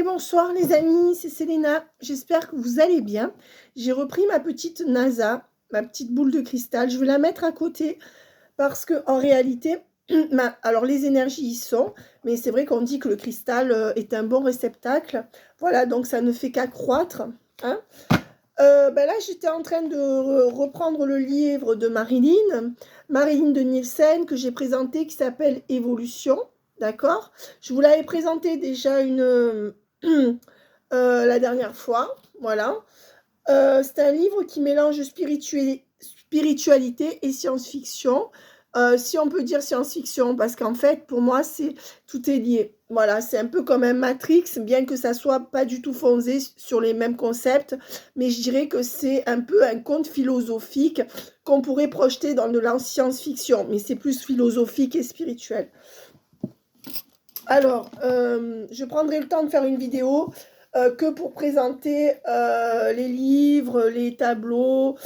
Et bonsoir les amis, c'est Selena, j'espère que vous allez bien. J'ai repris ma petite NASA, ma petite boule de cristal, je vais la mettre à côté parce que en réalité, alors les énergies y sont, mais c'est vrai qu'on dit que le cristal est un bon réceptacle, voilà, donc ça ne fait qu'accroître, hein. Là j'étais en train de reprendre le livre de Marilyn de Nielsen que j'ai présenté qui s'appelle Évolution, d'accord? Je vous l'avais présenté déjà la dernière fois, voilà. C'est un livre qui mélange spiritualité et science-fiction. Si on peut dire science-fiction, parce qu'en fait, pour moi, tout est lié. Voilà, c'est un peu comme un Matrix, bien que ça soit pas du tout fondé sur les mêmes concepts, mais je dirais que c'est un peu un conte philosophique qu'on pourrait projeter dans de la science-fiction, mais c'est plus philosophique et spirituel. Alors, je prendrai le temps de faire une vidéo que pour présenter les livres, les tableaux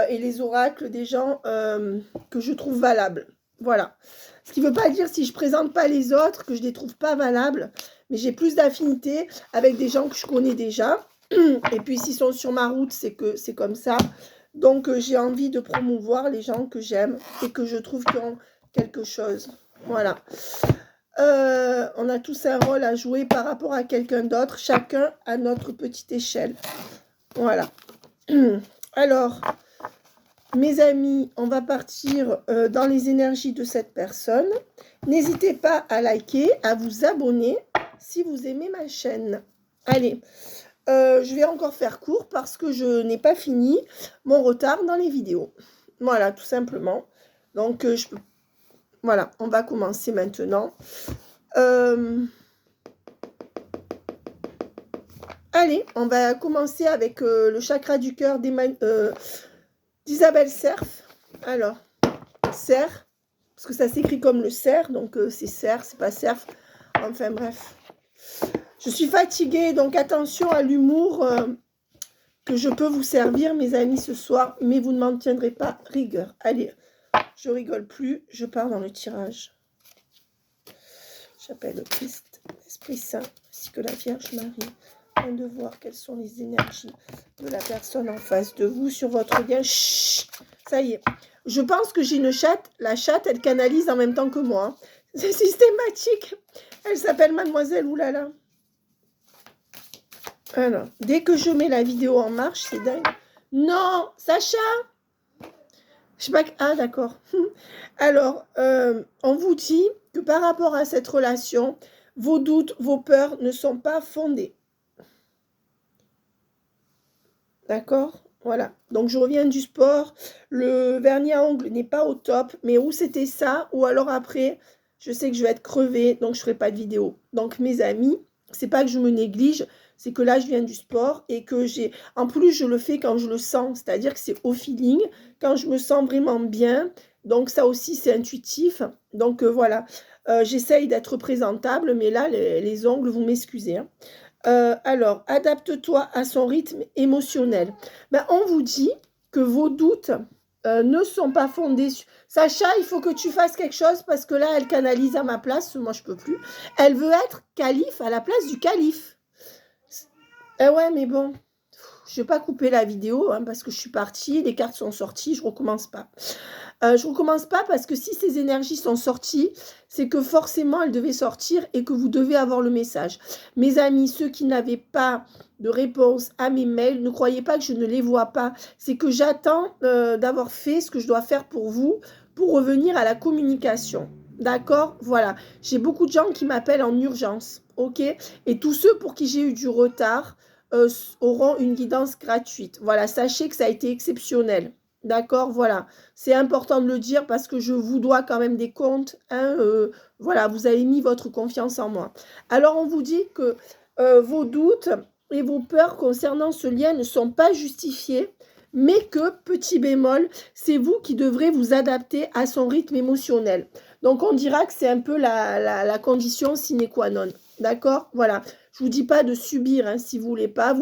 et les oracles des gens que je trouve valables. Voilà. Ce qui ne veut pas dire si je ne présente pas les autres que je ne les trouve pas valables, mais j'ai plus d'affinité avec des gens que je connais déjà. Et puis s'ils sont sur ma route, c'est que c'est comme ça. Donc j'ai envie de promouvoir les gens que j'aime et que je trouve qui ont quelque chose. Voilà. On a tous un rôle à jouer par rapport à quelqu'un d'autre, chacun à notre petite échelle. Voilà. Alors, mes amis, on va partir dans les énergies de cette personne. N'hésitez pas à liker, à vous abonner si vous aimez ma chaîne. Allez, je vais encore faire court parce que je n'ai pas fini mon retard dans les vidéos. Voilà, tout simplement. Donc, voilà, on va commencer maintenant. Allez, on va commencer avec le chakra du cœur d'Isabelle Cerf. Alors, cerf, parce que ça s'écrit comme le cerf, donc c'est cerf, c'est pas cerf. Enfin bref. Je suis fatiguée, donc attention à l'humour que je peux vous servir, mes amis, ce soir, mais vous ne m'en tiendrez pas rigueur. Allez, je rigole plus, je pars dans le tirage. J'appelle le Christ, l'Esprit Saint, ainsi que la Vierge Marie, afin de voir quelles sont les énergies de la personne en face de vous sur votre lien. Chut, ça y est. Je pense que j'ai une chatte. La chatte, elle canalise en même temps que moi. C'est systématique. Elle s'appelle Mademoiselle Oulala. Alors, dès que je mets la vidéo en marche, c'est dingue. Non, Sacha! Je sais pas. Ah, d'accord. Alors, on vous dit que par rapport à cette relation, vos doutes, vos peurs ne sont pas fondés. D'accord? Voilà. Donc, je reviens du sport. Le vernis à ongles n'est pas au top. Mais ou c'était ça, ou alors après, je sais que je vais être crevée, donc je ne ferai pas de vidéo. Donc, mes amis, c'est pas que je me néglige, c'est que là, je viens du sport et que j'ai... En plus, je le fais quand je le sens, c'est-à-dire que c'est au feeling, quand je me sens vraiment bien. Donc, ça aussi, c'est intuitif. Donc, voilà. J'essaye d'être présentable, mais là, les ongles, vous m'excusez, hein. Alors, adapte-toi à son rythme émotionnel. Ben, on vous dit que vos doutes ne sont pas fondés sur... Sacha, il faut que tu fasses quelque chose parce que là, elle canalise à ma place. Moi, je peux plus. Elle veut être calife à la place du calife. Ouais, mais bon, je ne vais pas couper la vidéo hein, parce que je suis partie, les cartes sont sorties, je ne recommence pas. Je ne recommence pas parce que si ces énergies sont sorties, c'est que forcément elles devaient sortir et que vous devez avoir le message. Mes amis, ceux qui n'avaient pas de réponse à mes mails, ne croyez pas que je ne les vois pas. C'est que j'attends d'avoir fait ce que je dois faire pour vous, pour revenir à la communication. D'accord? Voilà. J'ai beaucoup de gens qui m'appellent en urgence. Ok? Et tous ceux pour qui j'ai eu du retard auront une guidance gratuite. Voilà, sachez que ça a été exceptionnel. D'accord, voilà. C'est important de le dire parce que je vous dois quand même des comptes. Hein, voilà, vous avez mis votre confiance en moi. Alors, on vous dit que vos doutes et vos peurs concernant ce lien ne sont pas justifiés, mais que, petit bémol, c'est vous qui devrez vous adapter à son rythme émotionnel. Donc, on dira que c'est un peu la condition sine qua non. D'accord? Voilà. Je ne vous dis pas de subir, hein, si vous voulez pas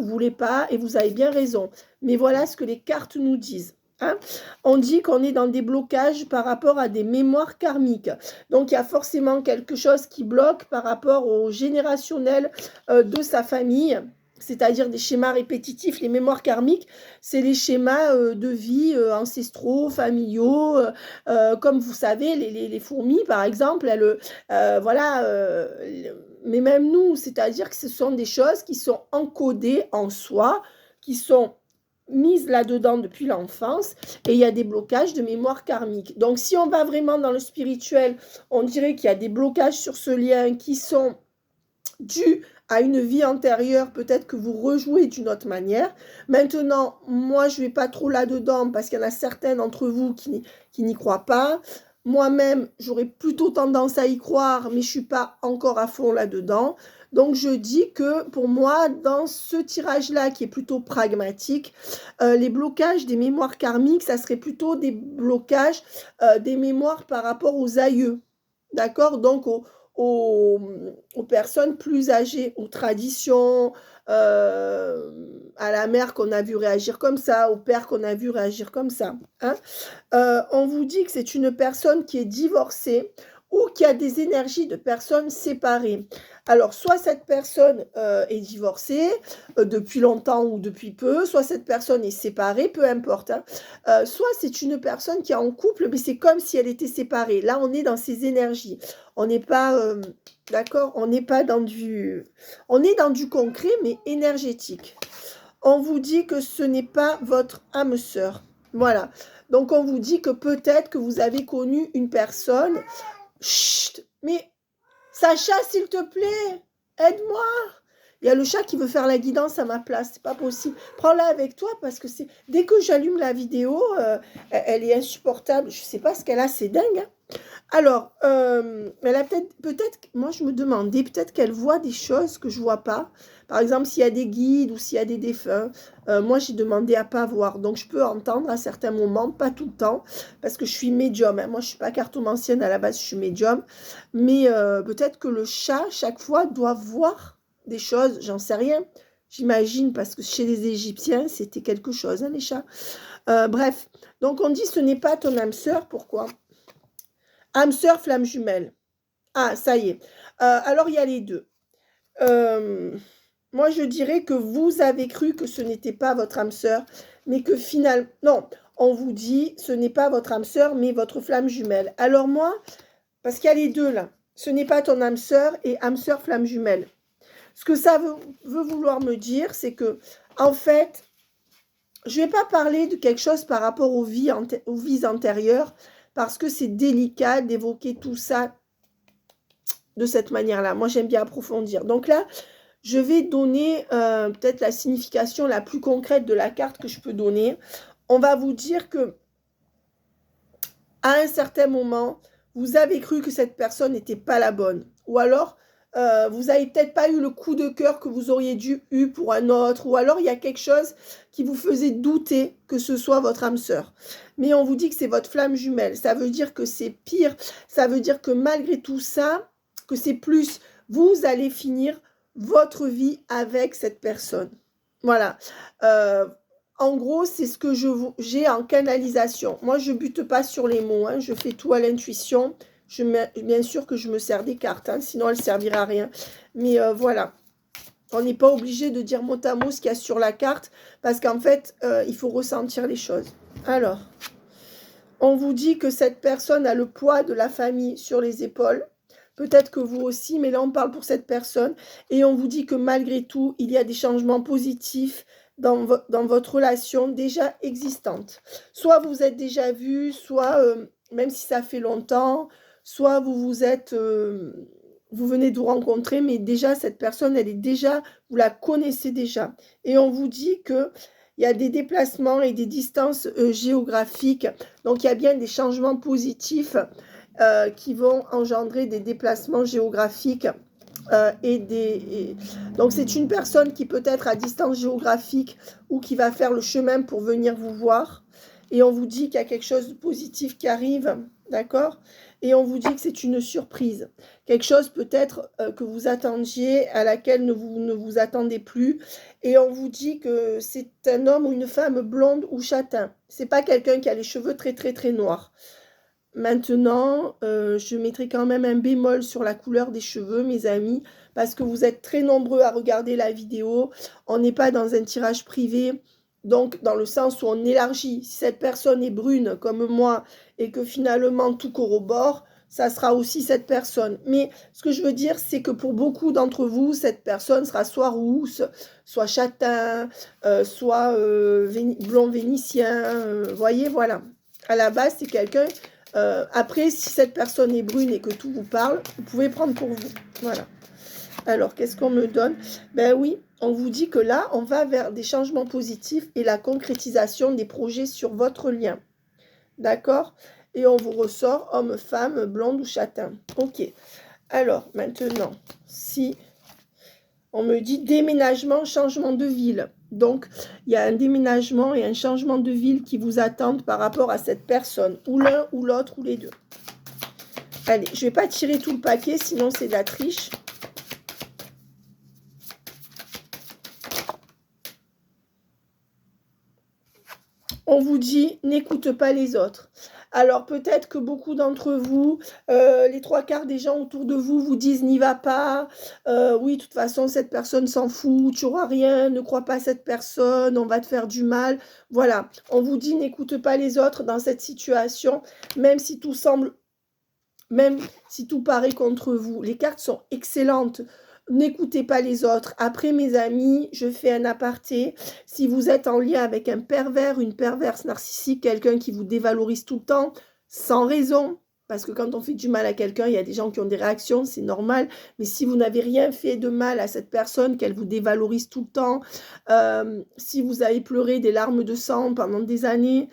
et vous avez bien raison. Mais voilà ce que les cartes nous disent. Hein. On dit qu'on est dans des blocages par rapport à des mémoires karmiques. Donc, il y a forcément quelque chose qui bloque par rapport au générationnel de sa famille, c'est-à-dire des schémas répétitifs. Les mémoires karmiques, c'est les schémas de vie ancestraux, familiaux. Comme vous savez, les fourmis, par exemple, elles, voilà, mais même nous, c'est-à-dire que ce sont des choses qui sont encodées en soi, qui sont mise là-dedans depuis l'enfance et il y a des blocages de mémoire karmique. Donc si on va vraiment dans le spirituel, on dirait qu'il y a des blocages sur ce lien qui sont dus à une vie antérieure, peut-être que vous rejouez d'une autre manière. Maintenant, moi, je ne vais pas trop là-dedans parce qu'il y en a certains d'entre vous qui n'y croient pas. Moi-même, j'aurais plutôt tendance à y croire, mais je ne suis pas encore à fond là-dedans. Donc, je dis que pour moi, dans ce tirage-là, qui est plutôt pragmatique, les blocages des mémoires karmiques, ça serait plutôt des blocages des mémoires par rapport aux aïeux. D'accord? Donc, aux personnes plus âgées, aux traditions, à la mère qu'on a vu réagir comme ça, au père qu'on a vu réagir comme ça. Hein. On vous dit que c'est une personne qui est divorcée ou qui a des énergies de personnes séparées. Alors, soit cette personne est divorcée depuis longtemps ou depuis peu, soit cette personne est séparée, peu importe. Hein. Soit c'est une personne qui est en couple, mais c'est comme si elle était séparée. Là, on est dans ses énergies. On n'est pas, d'accord, on n'est pas dans du... On est dans du concret, mais énergétique. On vous dit que ce n'est pas votre âme sœur. Voilà. Donc, on vous dit que peut-être que vous avez connu une personne... Chut, mais Sacha, s'il te plaît, aide-moi. Il y a le chat qui veut faire la guidance à ma place, c'est pas possible. Prends-la avec toi parce que c'est dès que j'allume la vidéo, elle est insupportable. Je sais pas ce qu'elle a, c'est dingue. Hein. Alors, elle a peut-être, moi je me demandais, peut-être qu'elle voit des choses que je vois pas. Par exemple, s'il y a des guides ou s'il y a des défunts, moi j'ai demandé à pas voir. Donc je peux entendre à certains moments, pas tout le temps, parce que je suis médium. Hein. Moi je suis pas cartomancienne à la base, je suis médium. Mais peut-être que le chat, chaque fois, doit voir des choses, j'en sais rien. J'imagine, parce que chez les Égyptiens, c'était quelque chose, hein, les chats. Bref, donc on dit ce n'est pas ton âme sœur, pourquoi? Âme sœur, flamme jumelle. Ah, ça y est. Alors, il y a les deux. Moi, je dirais que vous avez cru que ce n'était pas votre âme sœur, mais que finalement... Non, on vous dit, ce n'est pas votre âme sœur, mais votre flamme jumelle. Alors moi, parce qu'il y a les deux là, ce n'est pas ton âme sœur et âme sœur, flamme jumelle. Ce que ça veut vouloir me dire, c'est que, en fait, je ne vais pas parler de quelque chose par rapport aux vies antérieures, parce que c'est délicat d'évoquer tout ça de cette manière-là. Moi, j'aime bien approfondir. Donc là, je vais donner peut-être la signification la plus concrète de la carte que je peux donner. On va vous dire que à un certain moment, vous avez cru que cette personne n'était pas la bonne. Ou alors, vous n'avez peut-être pas eu le coup de cœur que vous auriez dû eu pour un autre. Ou alors, il y a quelque chose qui vous faisait douter que ce soit votre âme sœur. Mais on vous dit que c'est votre flamme jumelle. Ça veut dire que c'est pire. Ça veut dire que malgré tout ça, que c'est plus, vous allez finir votre vie avec cette personne. Voilà. En gros, c'est ce que j'ai en canalisation. Moi, je ne bute pas sur les mots. Hein, je fais tout à l'intuition. Bien sûr que je me sers des cartes. Hein, sinon, elles ne serviraient à rien. Mais voilà. On n'est pas obligé de dire mot à mot ce qu'il y a sur la carte. Parce qu'en fait, il faut ressentir les choses. Alors, on vous dit que cette personne a le poids de la famille sur les épaules. Peut-être que vous aussi, mais là, on parle pour cette personne. Et on vous dit que malgré tout, il y a des changements positifs dans votre relation déjà existante. Soit vous êtes déjà vu, soit, même si ça fait longtemps, soit vous venez de vous rencontrer, mais déjà, cette personne, elle est déjà, vous la connaissez déjà. Et on vous dit que il y a des déplacements et des distances géographiques. Donc, il y a bien des changements positifs qui vont engendrer des déplacements géographiques. Donc, c'est une personne qui peut être à distance géographique ou qui va faire le chemin pour venir vous voir. Et on vous dit qu'il y a quelque chose de positif qui arrive, d'accord? Et on vous dit que c'est une surprise. Quelque chose peut-être que vous attendiez, à laquelle ne vous attendez plus. Et on vous dit que c'est un homme ou une femme blonde ou châtain. C'est pas quelqu'un qui a les cheveux très très très noirs. Maintenant, je mettrai quand même un bémol sur la couleur des cheveux, mes amis, parce que vous êtes très nombreux à regarder la vidéo. On n'est pas dans un tirage privé, donc dans le sens où on élargit. Si cette personne est brune comme moi et que finalement tout corrobore, ça sera aussi cette personne. Mais ce que je veux dire, c'est que pour beaucoup d'entre vous, cette personne sera soit rousse, soit châtain, soit blond vénitien. Voyez, voilà. À la base, c'est quelqu'un après, si cette personne est brune et que tout vous parle, vous pouvez prendre pour vous. Voilà. Alors, qu'est-ce qu'on me donne? Ben oui, on vous dit que là, on va vers des changements positifs et la concrétisation des projets sur votre lien. D'accord? Et on vous ressort homme, femme, blonde ou châtain. Ok. Alors, maintenant, si on me dit déménagement, changement de ville. Donc, il y a un déménagement et un changement de ville qui vous attendent par rapport à cette personne, ou l'un, ou l'autre, ou les deux. Allez, je ne vais pas tirer tout le paquet, sinon c'est de la triche. On vous dit, n'écoute pas les autres. Alors peut-être que beaucoup d'entre vous, les 3/4 des gens autour de vous vous disent n'y va pas, oui de toute façon cette personne s'en fout, tu n'auras rien, ne crois pas à cette personne, on va te faire du mal. Voilà, on vous dit n'écoute pas les autres dans cette situation, même si tout semble, même si tout paraît contre vous. Les cartes sont excellentes. N'écoutez pas les autres. Après, mes amis, je fais un aparté. Si vous êtes en lien avec un pervers, une perverse narcissique, quelqu'un qui vous dévalorise tout le temps, sans raison, parce que quand on fait du mal à quelqu'un, il y a des gens qui ont des réactions, c'est normal. Mais si vous n'avez rien fait de mal à cette personne, qu'elle vous dévalorise tout le temps, si vous avez pleuré des larmes de sang pendant des années,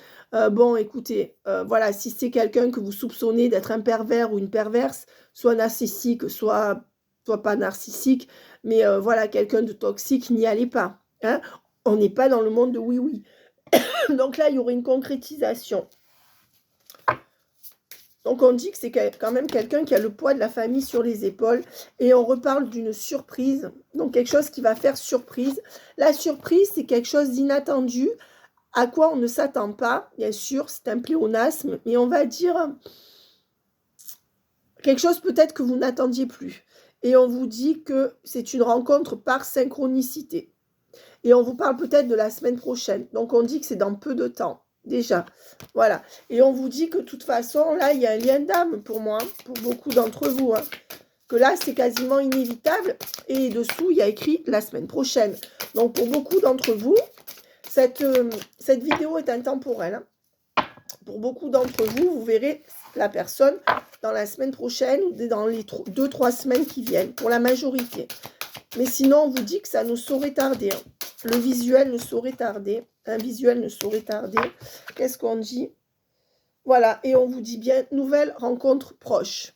bon, écoutez, voilà, si c'est quelqu'un que vous soupçonnez d'être un pervers ou une perverse, soit narcissique, soit pas narcissique, mais voilà, quelqu'un de toxique, n'y allez pas. Hein. On n'est pas dans le monde de oui-oui. Donc là, il y aurait une concrétisation. Donc on dit que c'est quand même quelqu'un qui a le poids de la famille sur les épaules. Et on reparle d'une surprise. Donc quelque chose qui va faire surprise. La surprise, c'est quelque chose d'inattendu, à quoi on ne s'attend pas. Bien sûr, c'est un pléonasme, mais on va dire quelque chose peut-être que vous n'attendiez plus. Et on vous dit que c'est une rencontre par synchronicité. Et on vous parle peut-être de la semaine prochaine. Donc on dit que c'est dans peu de temps, déjà. Voilà. Et on vous dit que de toute façon, là, il y a un lien d'âme pour moi, pour beaucoup d'entre vous. Hein. Que là, c'est quasiment inévitable. Et dessous, il y a écrit la semaine prochaine. Donc pour beaucoup d'entre vous, cette vidéo est intemporelle. Hein. Pour beaucoup d'entre vous, vous verrez la personne dans la semaine prochaine ou dans les 2-3 semaines qui viennent, pour la majorité. Mais sinon, on vous dit que ça ne saurait tarder. Hein. Le visuel ne saurait tarder. Un visuel ne saurait tarder. Qu'est-ce qu'on dit? Voilà, et on vous dit bien, nouvelle rencontre proche.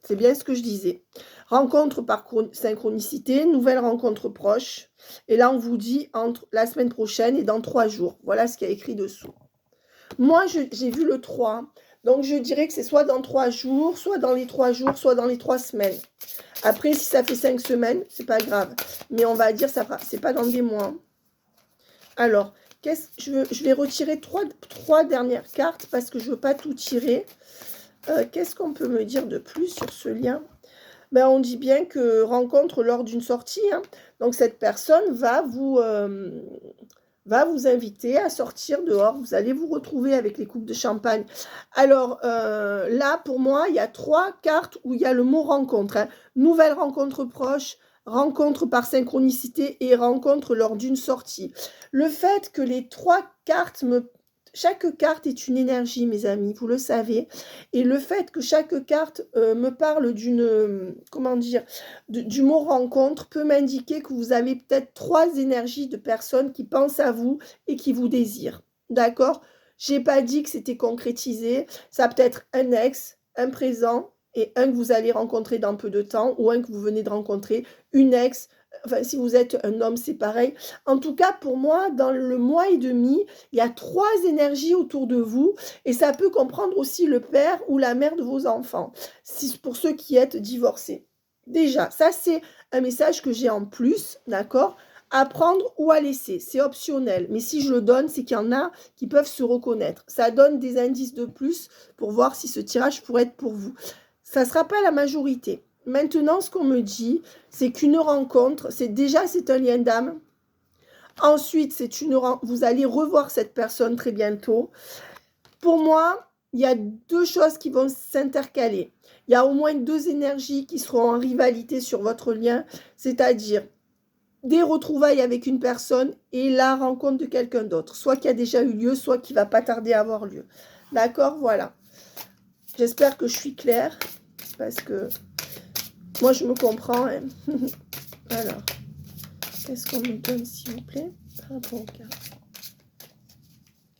C'est bien ce que je disais. Rencontre par synchronicité, nouvelle rencontre proche. Et là, on vous dit entre la semaine prochaine et dans 3 jours. Voilà ce qu'il y a écrit dessous. Moi, j'ai vu le 3. Donc, je dirais que c'est soit dans 3 jours, soit dans les 3 jours, soit dans les 3 semaines. Après, si ça fait 5 semaines, c'est pas grave. Mais on va dire, c'est pas dans des mois. Alors, je vais retirer 3 dernières cartes parce que je veux pas tout tirer. Qu'est-ce qu'on peut me dire de plus sur ce lien? Ben, on dit bien que rencontre lors d'une sortie. Hein. Donc, cette personne va vous inviter à sortir dehors. Vous allez vous retrouver avec les coupes de champagne. Alors, là, pour moi, il y a 3 cartes où il y a le mot rencontre. Hein. Nouvelle rencontre proche, rencontre par synchronicité et rencontre lors d'une sortie. Le fait que les 3 cartes chaque carte est une énergie, mes amis, vous le savez. Et le fait que chaque carte me parle du mot rencontre peut m'indiquer que vous avez peut-être 3 énergies de personnes qui pensent à vous et qui vous désirent. D'accord? J'ai pas dit que c'était concrétisé. Ça peut être un ex, un présent et un que vous allez rencontrer dans peu de temps ou un que vous venez de rencontrer, une ex, Enfin, si vous êtes un homme, c'est pareil. En tout cas, pour moi, dans le mois et demi, il y a 3 énergies autour de vous et ça peut comprendre aussi le père ou la mère de vos enfants, si pour ceux qui êtes divorcés. Déjà, ça, c'est un message que j'ai en plus, d'accord? À prendre ou à laisser, c'est optionnel. Mais si je le donne, c'est qu'il y en a qui peuvent se reconnaître. Ça donne des indices de plus pour voir si ce tirage pourrait être pour vous. Ça ne sera pas la majorité. Maintenant, ce qu'on me dit, c'est qu'une rencontre, c'est un lien d'âme. Ensuite, vous allez revoir cette personne très bientôt. Pour moi, il y a 2 choses qui vont s'intercaler. Il y a au moins 2 énergies qui seront en rivalité sur votre lien, c'est-à-dire des retrouvailles avec une personne et la rencontre de quelqu'un d'autre, soit qui a déjà eu lieu, soit qui va pas tarder à avoir lieu. D'accord, voilà. J'espère que je suis claire, parce que moi, je me comprends. Hein. Alors, qu'est-ce qu'on me donne, s'il vous plaît, par rapport aux cartes?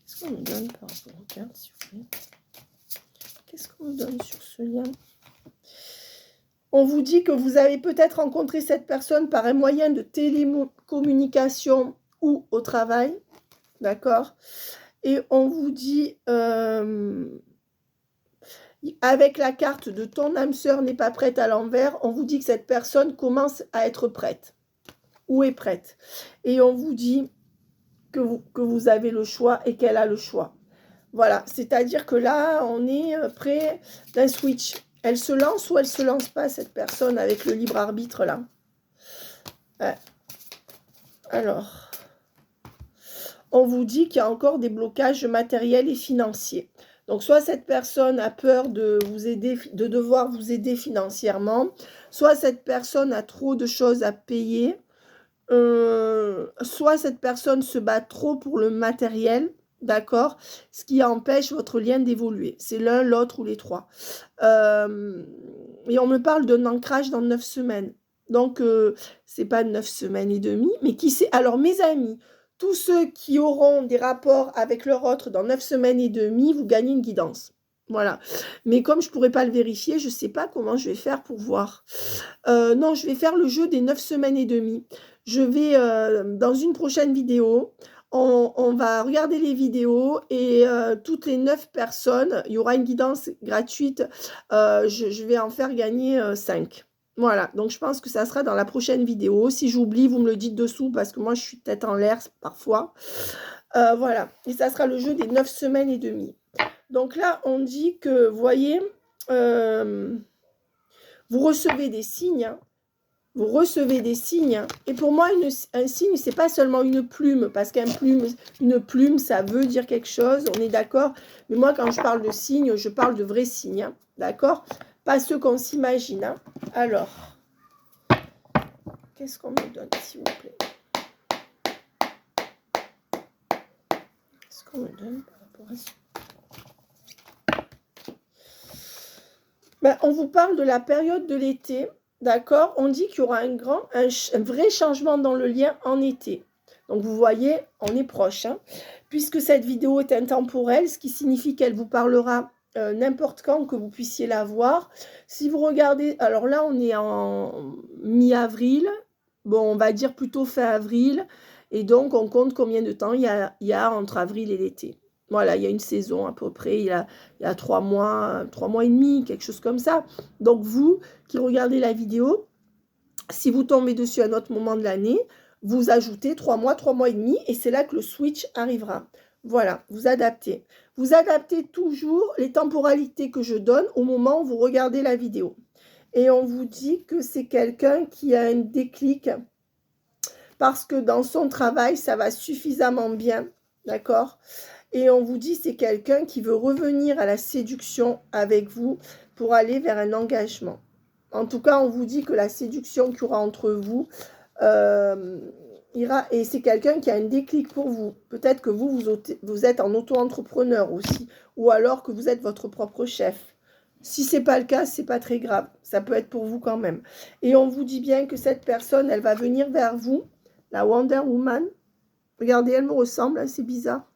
Qu'est-ce qu'on me donne par rapport aux cartes, s'il vous plaît? Qu'est-ce qu'on me donne sur ce lien? On vous dit que vous avez peut-être rencontré cette personne par un moyen de télécommunication ou au travail. D'accord? Et on vous dit... avec la carte de ton âme sœur n'est pas prête à l'envers, on vous dit que cette personne commence à être prête ou est prête. Et on vous dit que vous avez le choix et qu'elle a le choix. Voilà, c'est-à-dire que là, on est près d'un switch. Elle se lance ou elle ne se lance pas, cette personne, avec le libre arbitre, là. Ouais. Alors, on vous dit qu'il y a encore des blocages matériels et financiers. Donc, soit cette personne a peur de vous aider, de devoir vous aider financièrement, soit cette personne a trop de choses à payer, soit cette personne se bat trop pour le matériel, d'accord? Ce qui empêche votre lien d'évoluer. C'est l'un, l'autre ou les 3. Et on me parle d'un ancrage dans 9 semaines. Donc, c'est pas 9 semaines et demie, mais qui sait? Alors, mes amis, tous ceux qui auront des rapports avec leur autre dans 9 semaines et demie, vous gagnez une guidance. Voilà. Mais comme je ne pourrais pas le vérifier, je ne sais pas comment je vais faire pour voir. Non, je vais faire le jeu des 9 semaines et demie. Je vais, dans une prochaine vidéo, on va regarder les vidéos et toutes les 9 personnes, il y aura une guidance gratuite. Je vais en faire gagner 5. Voilà, donc je pense que ça sera dans la prochaine vidéo. Si j'oublie, vous me le dites dessous parce que moi, je suis tête en l'air parfois. Voilà, et ça sera le jeu des 9 semaines et demie. Donc là, on dit que, vous voyez, vous recevez des signes. Hein. Vous recevez des signes. Et pour moi, un signe, c'est pas seulement une plume, parce une plume, ça veut dire quelque chose, on est d'accord. Mais moi, quand je parle de signes, je parle de vrais signes, hein, d'accord? Pas ceux qu'on s'imagine. Hein. Alors, qu'est-ce qu'on me donne, s'il vous plaît? Qu'est-ce qu'on me donne par rapport à ça? Ben, on vous parle de la période de l'été. D'accord? On dit qu'il y aura un vrai changement dans le lien en été. Donc, vous voyez, on est proche. Hein, puisque cette vidéo est intemporelle, ce qui signifie qu'elle vous parlera n'importe quand que vous puissiez la voir. Si vous regardez, alors là, on est en mi-avril. Bon, on va dire plutôt fin avril. Et donc, on compte combien de temps il y a entre avril et l'été. Voilà, il y a une saison à peu près, il y a 3 mois et demi, quelque chose comme ça. Donc, vous qui regardez la vidéo, si vous tombez dessus à un autre moment de l'année, vous ajoutez 3 mois et demi, et c'est là que le switch arrivera. Voilà, vous adaptez. Vous adaptez toujours les temporalités que je donne au moment où vous regardez la vidéo. Et on vous dit que c'est quelqu'un qui a un déclic parce que dans son travail, ça va suffisamment bien, d'accord ? Et on vous dit c'est quelqu'un qui veut revenir à la séduction avec vous pour aller vers un engagement. En tout cas, on vous dit que la séduction qu'il y aura entre vous ira. Et c'est quelqu'un qui a un déclic pour vous. Peut-être que vous êtes en auto-entrepreneur aussi. Ou alors que vous êtes votre propre chef. Si ce n'est pas le cas, ce n'est pas très grave. Ça peut être pour vous quand même. Et on vous dit bien que cette personne, elle va venir vers vous. La Wonder Woman. Regardez, elle me ressemble, hein, c'est bizarre.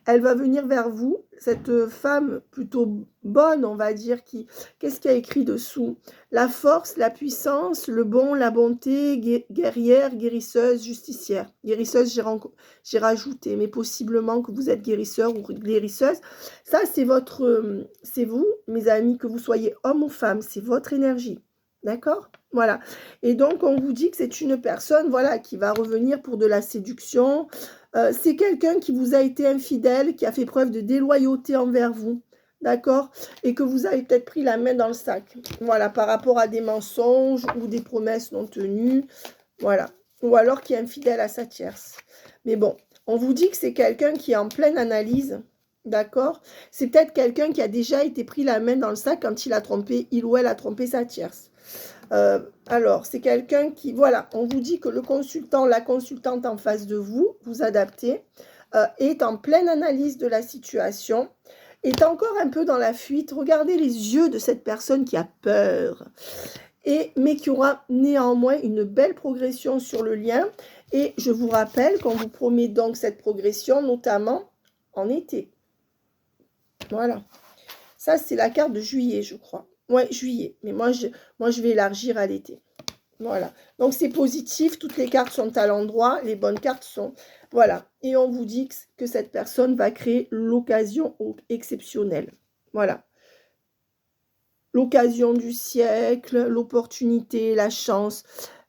Elle va venir vers vous, cette femme plutôt bonne, on va dire, qu'est-ce qu'il y a écrit dessous? La force, la puissance, le bon, la bonté, guerrière, guérisseuse, justicière. Guérisseuse, j'ai rajouté, mais possiblement que vous êtes guérisseur ou guérisseuse. Ça, c'est vous, mes amis, que vous soyez homme ou femme, c'est votre énergie. D'accord? Voilà. Et donc, on vous dit que c'est une personne, voilà, qui va revenir pour de la séduction. C'est quelqu'un qui vous a été infidèle, qui a fait preuve de déloyauté envers vous. D'accord? Et que vous avez peut-être pris la main dans le sac. Voilà, par rapport à des mensonges ou des promesses non tenues. Voilà. Ou alors qui est infidèle à sa tierce. Mais bon, on vous dit que c'est quelqu'un qui est en pleine analyse. D'accord? C'est peut-être quelqu'un qui a déjà été pris la main dans le sac quand il ou elle a trompé sa tierce. Alors, c'est quelqu'un qui, voilà, on vous dit que le consultant, la consultante en face de vous, vous adaptez, est en pleine analyse de la situation, est encore un peu dans la fuite. Regardez les yeux de cette personne qui a peur, mais qui aura néanmoins une belle progression sur le lien. Et je vous rappelle qu'on vous promet donc cette progression, notamment en été. Voilà. Ça, c'est la carte de juillet, je crois. Ouais, juillet. Mais moi, je vais élargir à l'été. Voilà. Donc, c'est positif. Toutes les cartes sont à l'endroit. Les bonnes cartes sont... Voilà. Et on vous dit que cette personne va créer l'occasion exceptionnelle. Voilà. L'occasion du siècle, l'opportunité, la chance.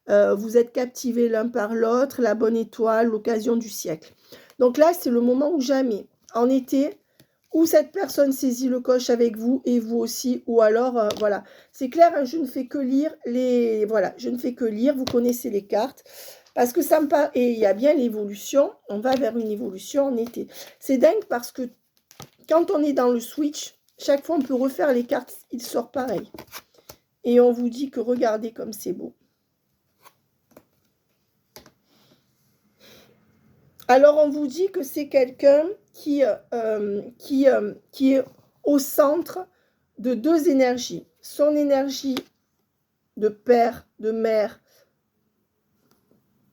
Vous êtes captivés l'un par l'autre. La bonne étoile, l'occasion du siècle. Donc là, c'est le moment ou jamais. En été... où cette personne saisit le coche avec vous et vous aussi, ou alors, voilà. C'est clair, hein, je ne fais que lire voilà, je ne fais que lire, vous connaissez les cartes, parce que ça me parle, et il y a bien l'évolution, on va vers une évolution en été. C'est dingue parce que quand on est dans le switch, chaque fois on peut refaire les cartes, il sort pareil. Et on vous dit que regardez comme c'est beau. Alors, on vous dit que c'est quelqu'un qui est au centre de deux énergies. Son énergie de père, de mère,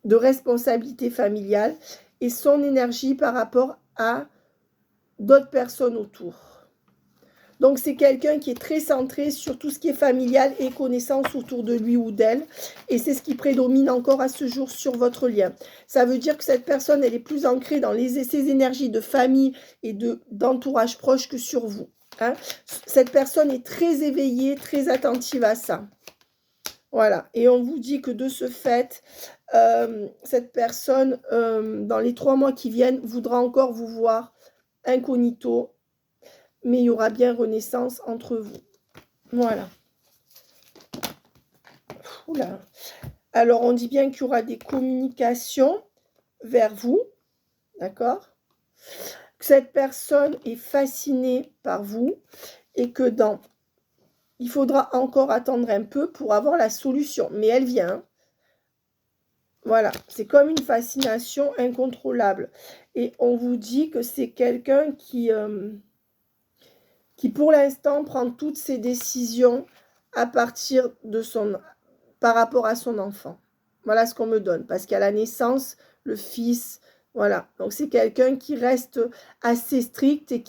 de responsabilité familiale et son énergie par rapport à d'autres personnes autour. Donc, c'est quelqu'un qui est très centré sur tout ce qui est familial et connaissance autour de lui ou d'elle. Et c'est ce qui prédomine encore à ce jour sur votre lien. Ça veut dire que cette personne, elle est plus ancrée dans ses énergies de famille et d'entourage proche que sur vous. Hein. Cette personne est très éveillée, très attentive à ça. Voilà. Et on vous dit que de ce fait, cette personne, dans les 3 mois qui viennent, voudra encore vous voir incognito, mais il y aura bien renaissance entre vous. Voilà. Oula. Alors, on dit bien qu'il y aura des communications vers vous. D'accord? Que cette personne est fascinée par vous et que il faudra encore attendre un peu pour avoir la solution. Mais elle vient. Voilà. C'est comme une fascination incontrôlable. Et on vous dit que c'est quelqu'un qui pour l'instant prend toutes ses décisions à partir de par rapport à son enfant. Voilà ce qu'on me donne, parce qu'à la naissance, le fils, voilà. Donc c'est quelqu'un qui reste assez strict et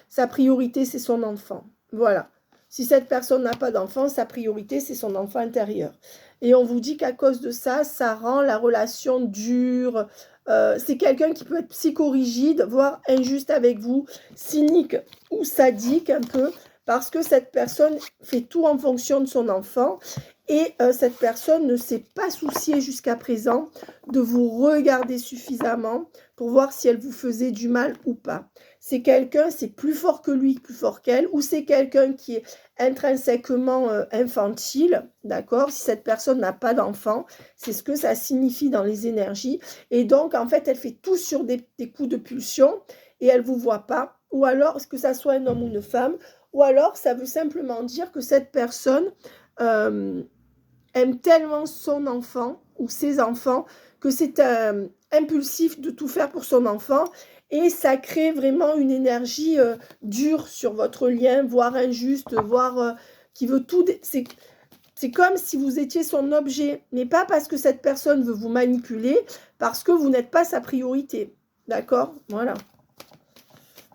sa priorité, c'est son enfant. Voilà. Si cette personne n'a pas d'enfant, sa priorité, c'est son enfant intérieur. Et on vous dit qu'à cause de ça, ça rend la relation dure. C'est quelqu'un qui peut être psychorigide, voire injuste avec vous, cynique ou sadique un peu, parce que cette personne fait tout en fonction de son enfant et cette personne ne s'est pas souciée jusqu'à présent de vous regarder suffisamment pour voir si elle vous faisait du mal ou pas. C'est quelqu'un, c'est plus fort que lui, plus fort qu'elle, ou c'est quelqu'un qui est intrinsèquement infantile, d'accord? Si cette personne n'a pas d'enfant, c'est ce que ça signifie dans les énergies. Et donc, en fait, elle fait tout sur des coups de pulsion et elle ne vous voit pas. Ou alors, que ça soit un homme ou une femme, ou alors, ça veut simplement dire que cette personne aime tellement son enfant ou ses enfants que c'est impulsif de tout faire pour son enfant et ça crée vraiment une énergie dure sur votre lien, voire injuste, voire qui veut tout... C'est comme si vous étiez son objet, mais pas parce que cette personne veut vous manipuler, parce que vous n'êtes pas sa priorité. D'accord? Voilà.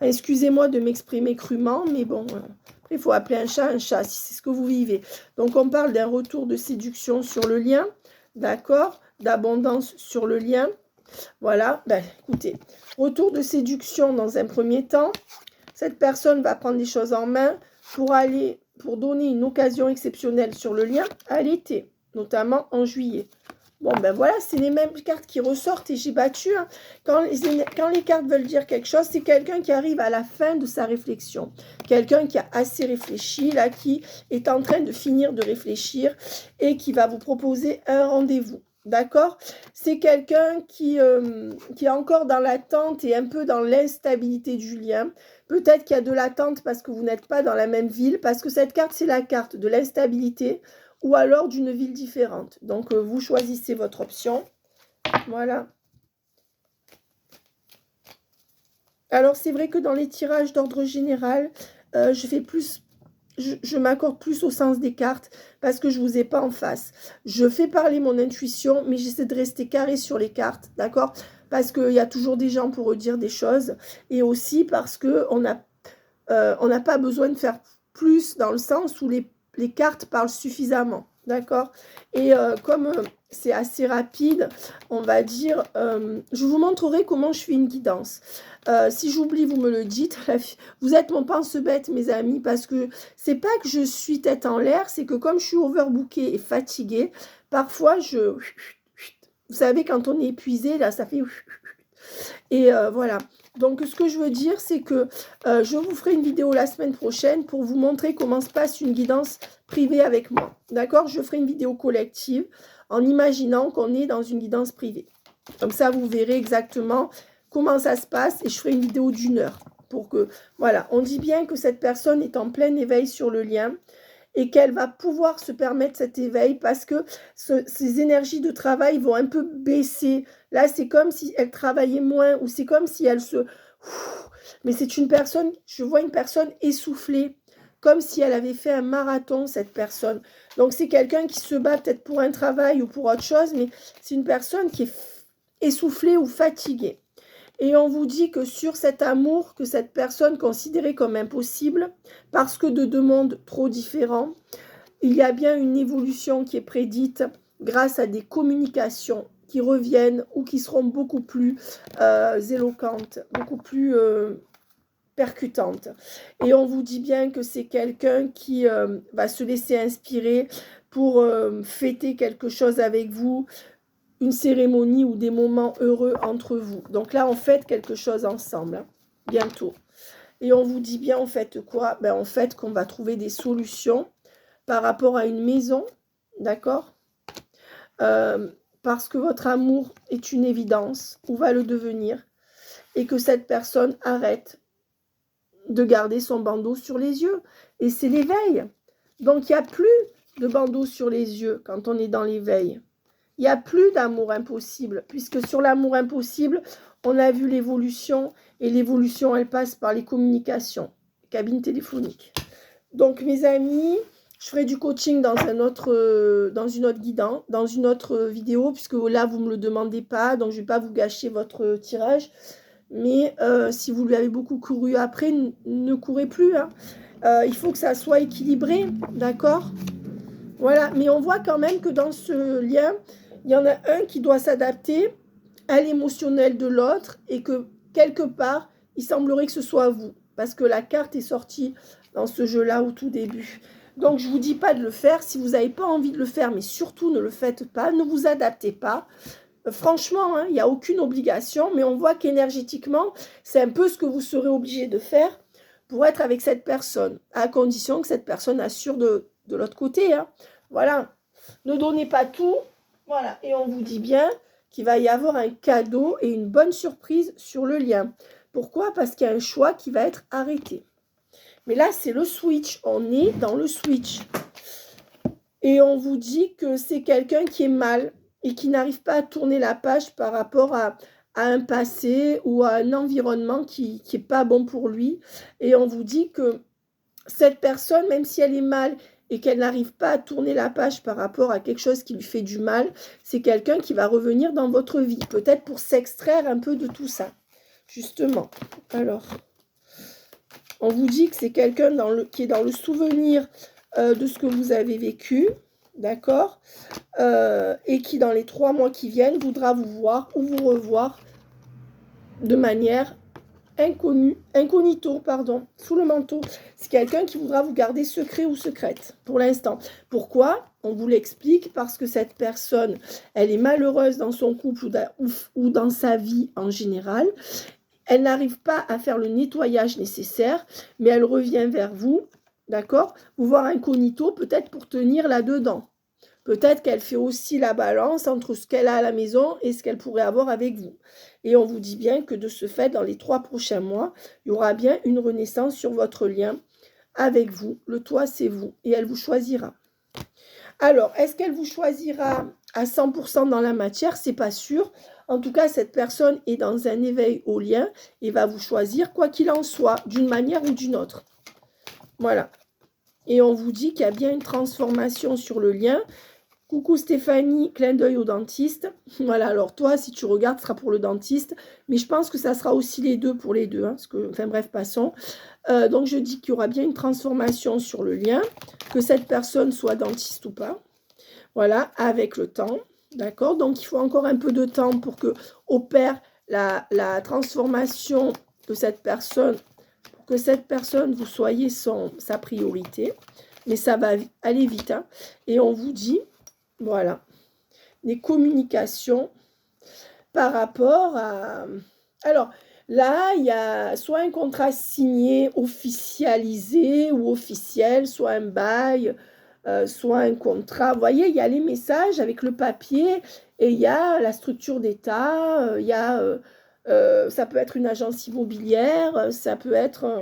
Excusez-moi de m'exprimer crûment, mais bon, il faut appeler un chat, si c'est ce que vous vivez. Donc, on parle d'un retour de séduction sur le lien, d'accord? D'abondance sur le lien. Voilà, ben, écoutez, retour de séduction dans un premier temps. Cette personne va prendre les choses en main pour donner une occasion exceptionnelle sur le lien à l'été, notamment en juillet. Bon, ben voilà, c'est les mêmes cartes qui ressortent et j'ai battu. Hein. Quand les cartes veulent dire quelque chose, c'est quelqu'un qui arrive à la fin de sa réflexion. Quelqu'un qui a assez réfléchi, là, qui est en train de finir de réfléchir et qui va vous proposer un rendez-vous. D'accord? C'est quelqu'un qui est encore dans l'attente et un peu dans l'instabilité du lien. Peut-être qu'il y a de l'attente parce que vous n'êtes pas dans la même ville, parce que cette carte, c'est la carte de l'instabilité ou alors d'une ville différente. Donc, vous choisissez votre option. Voilà. Alors, c'est vrai que dans les tirages d'ordre général, je m'accorde plus au sens des cartes parce que je ne vous ai pas en face. Je fais parler mon intuition, mais j'essaie de rester carré sur les cartes, d'accord? Parce qu'il y a toujours des gens pour redire des choses et aussi parce qu'on n'a pas besoin de faire plus dans le sens où les cartes parlent suffisamment, d'accord? Et comme c'est assez rapide, on va dire, je vous montrerai comment je fais une guidance. Si j'oublie, vous me le dites. Vous êtes mon pense-bête, mes amis, parce que c'est pas que je suis tête en l'air, c'est que comme je suis overbookée et fatiguée, parfois vous savez, quand on est épuisé, là, ça fait... Et voilà. Donc, ce que je veux dire, c'est que je vous ferai une vidéo la semaine prochaine pour vous montrer comment se passe une guidance privée avec moi. D'accord? Je ferai une vidéo collective en imaginant qu'on est dans une guidance privée. Comme ça, vous verrez exactement comment ça se passe et je ferai une vidéo d'1 heure. Pour que, voilà, on dit bien que cette personne est en plein éveil sur le lien et qu'elle va pouvoir se permettre cet éveil parce que ses énergies de travail vont un peu baisser. Là, c'est comme si elle travaillait moins ou c'est comme si elle se... Mais c'est une personne, je vois une personne essoufflée, comme si elle avait fait un marathon, cette personne. Donc, c'est quelqu'un qui se bat peut-être pour un travail ou pour autre chose, mais c'est une personne qui est essoufflée ou fatiguée. Et on vous dit que sur cet amour que cette personne considérait comme impossible, parce que de 2 mondes trop différents, il y a bien une évolution qui est prédite grâce à des communications qui reviennent ou qui seront beaucoup plus éloquentes, beaucoup plus percutantes. Et on vous dit bien que c'est quelqu'un qui va se laisser inspirer pour fêter quelque chose avec vous, une cérémonie ou des moments heureux entre vous. Donc là, on fête quelque chose ensemble, hein, bientôt. Et on vous dit bien, en fait, quoi? Ben, en fait, qu'on va trouver des solutions par rapport à une maison, d'accord? Parce que votre amour est une évidence, ou va le devenir, et que cette personne arrête de garder son bandeau sur les yeux. Et c'est l'éveil. Donc, il n'y a plus de bandeau sur les yeux quand on est dans l'éveil. Il n'y a plus d'amour impossible, puisque sur l'amour impossible, on a vu l'évolution, et l'évolution, elle passe par les communications, cabine téléphonique. Donc, mes amis, je ferai du coaching dans une autre vidéo, puisque là, vous ne me le demandez pas, donc je ne vais pas vous gâcher votre tirage. Mais si vous lui avez beaucoup couru après, ne courez plus. Hein. Il faut que ça soit équilibré, d'accord? Voilà, mais on voit quand même que dans ce lien, il y en a un qui doit s'adapter à l'émotionnel de l'autre et que quelque part, il semblerait que ce soit vous. Parce que la carte est sortie dans ce jeu-là au tout début. Donc, je ne vous dis pas de le faire. Si vous n'avez pas envie de le faire, mais surtout ne le faites pas, ne vous adaptez pas. Franchement, hein, il n'y a aucune obligation, mais on voit qu'énergétiquement, c'est un peu ce que vous serez obligé de faire pour être avec cette personne, à condition que cette personne assure de l'autre côté. Hein. Voilà, ne donnez pas tout. Voilà, et on vous dit bien qu'il va y avoir un cadeau et une bonne surprise sur le lien. Pourquoi? Parce qu'il y a un choix qui va être arrêté. Mais là, c'est le switch. On est dans le switch. Et on vous dit que c'est quelqu'un qui est mal et qui n'arrive pas à tourner la page par rapport à un passé ou à un environnement qui n'est pas bon pour lui. Et on vous dit que cette personne, même si elle est mal et qu'elle n'arrive pas à tourner la page par rapport à quelque chose qui lui fait du mal, c'est quelqu'un qui va revenir dans votre vie, peut-être pour s'extraire un peu de tout ça, justement. Alors, On vous dit que c'est quelqu'un qui est dans le souvenir de ce que vous avez vécu, d'accord, et qui, dans les 3 mois qui viennent, voudra vous voir ou vous revoir de manière incognito, pardon, sous le manteau. C'est quelqu'un qui voudra vous garder secret ou secrète pour l'instant. Pourquoi? On vous l'explique, parce que cette personne, elle est malheureuse dans son couple ou dans sa vie en général. Elle n'arrive pas à faire le nettoyage nécessaire, mais elle revient vers vous, d'accord? Vous voir incognito, peut-être pour tenir là-dedans. Peut-être qu'elle fait aussi la balance entre ce qu'elle a à la maison et ce qu'elle pourrait avoir avec vous. Et on vous dit bien que de ce fait, dans les 3 prochains mois, il y aura bien une renaissance sur votre lien avec vous. Le toit, c'est vous. Et elle vous choisira. Alors, est-ce qu'elle vous choisira à 100% dans la matière? C'est pas sûr. En tout cas, cette personne est dans un éveil au lien et va vous choisir, quoi qu'il en soit, d'une manière ou d'une autre. Voilà. Et on vous dit qu'il y a bien une transformation sur le lien. Coucou Stéphanie, clin d'œil au dentiste. Voilà, alors toi, si tu regardes, ce sera pour le dentiste. Mais je pense que ça sera aussi les deux pour les deux. Hein, parce que, enfin bref, passons. Donc je dis qu'il y aura bien une transformation sur le lien. Que cette personne soit dentiste ou pas. Voilà, avec le temps. D'accord? Donc il faut encore un peu de temps pour que opère la transformation de cette personne. Pour que cette personne, vous soyez sa priorité. Mais ça va aller vite. Hein. Et on vous dit... Voilà, des communications par rapport à... Alors, là, il y a soit un contrat signé, officialisé ou officiel, soit un bail, soit un contrat. Vous voyez, il y a les messages avec le papier et il y a la structure d'État, il y a... ça peut être une agence immobilière, ça peut être...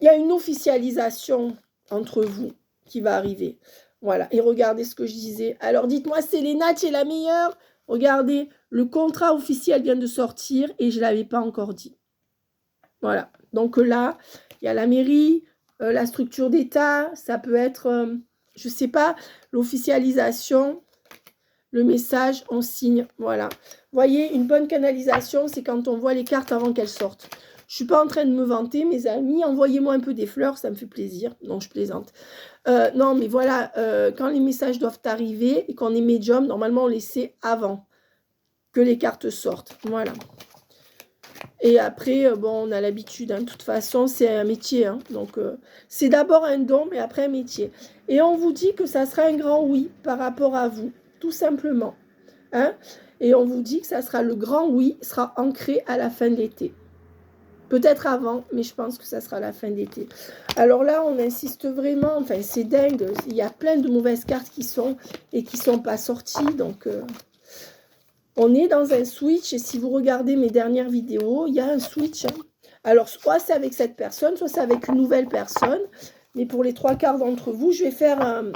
il y a une officialisation entre vous qui va arriver. Voilà, et regardez ce que je disais. Alors dites-moi, Selena, tu es la meilleure? Regardez, le contrat officiel vient de sortir et je ne l'avais pas encore dit. Voilà, donc là, il y a la mairie, la structure d'État, ça peut être, je ne sais pas, l'officialisation, le message, on signe, voilà. Vous voyez, une bonne canalisation, c'est quand on voit les cartes avant qu'elles sortent. Je ne suis pas en train de me vanter, mes amis. Envoyez-moi un peu des fleurs, ça me fait plaisir. Non, je plaisante. Non, mais voilà, quand les messages doivent arriver et qu'on est médium, normalement, on les sait avant que les cartes sortent. Voilà. Et après, bon, on a l'habitude. Hein, de toute façon, c'est un métier. Hein, donc, c'est d'abord un don, mais après un métier. Et on vous dit que ça sera un grand oui par rapport à vous, tout simplement. Hein, et on vous dit que ça sera le grand oui, sera ancré à la fin de l'été. Peut-être avant, mais je pense que ça sera la fin d'été. Alors là, on insiste vraiment. Enfin, c'est dingue. Il y a plein de mauvaises cartes qui sont et qui ne sont pas sorties. Donc, on est dans un switch. Et si vous regardez mes dernières vidéos, il y a un switch. Hein. Alors, soit c'est avec cette personne, soit c'est avec une nouvelle personne. Mais pour les 3/4 d'entre vous, je vais faire un...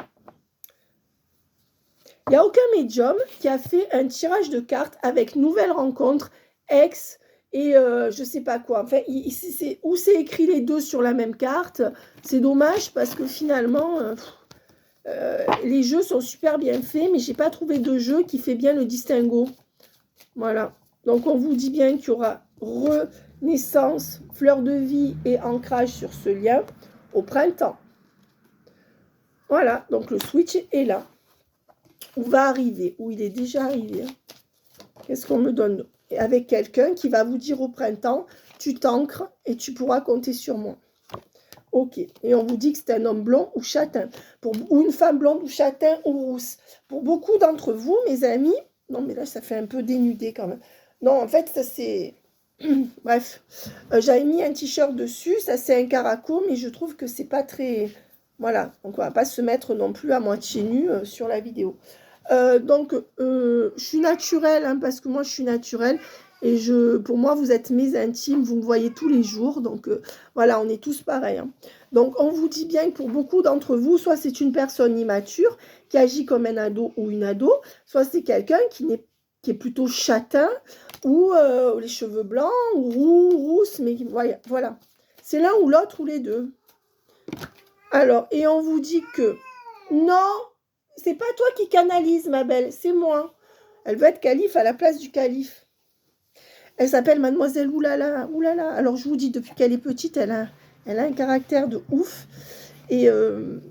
Il n'y a aucun médium qui a fait un tirage de cartes avec nouvelle rencontre, ex... Et je sais pas quoi. Enfin, où c'est écrit les deux sur la même carte. C'est dommage parce que finalement, les jeux sont super bien faits, mais j'ai pas trouvé de jeu qui fait bien le distinguo. Voilà. Donc, on vous dit bien qu'il y aura renaissance, fleur de vie et ancrage sur ce lien au printemps. Voilà. Donc, le switch est là. Où va arriver. Où il est déjà arrivé. Qu'est-ce qu'on me donne ? Avec quelqu'un qui va vous dire au printemps, tu t'ancres et tu pourras compter sur moi. Ok. Et on vous dit que c'est un homme blond ou châtain. Ou une femme blonde ou châtain ou rousse. Pour beaucoup d'entre vous, mes amis, non mais là ça fait un peu dénudé quand même. Non, en fait, ça c'est... Bref, j'avais mis un t-shirt dessus, ça c'est un caraco, mais je trouve que c'est pas très... Voilà, donc on va pas se mettre non plus à moitié nu sur la vidéo. Donc, je suis naturelle, hein, parce que moi, je suis naturelle. Et pour moi, vous êtes mes intimes, vous me voyez tous les jours. Donc, voilà, on est tous pareils. Hein. Donc, on vous dit bien que pour beaucoup d'entre vous, soit c'est une personne immature qui agit comme un ado ou une ado, soit c'est quelqu'un qui est plutôt châtain ou les cheveux blancs ou rousse. Mais voilà. C'est l'un ou l'autre ou les deux. Alors, et on vous dit que non, c'est pas toi qui canalise, ma belle, c'est moi. Elle veut être calife à la place du calife. Elle s'appelle Mademoiselle Oulala. Oulala. Alors, je vous dis, depuis qu'elle est petite, elle a un caractère de ouf. Et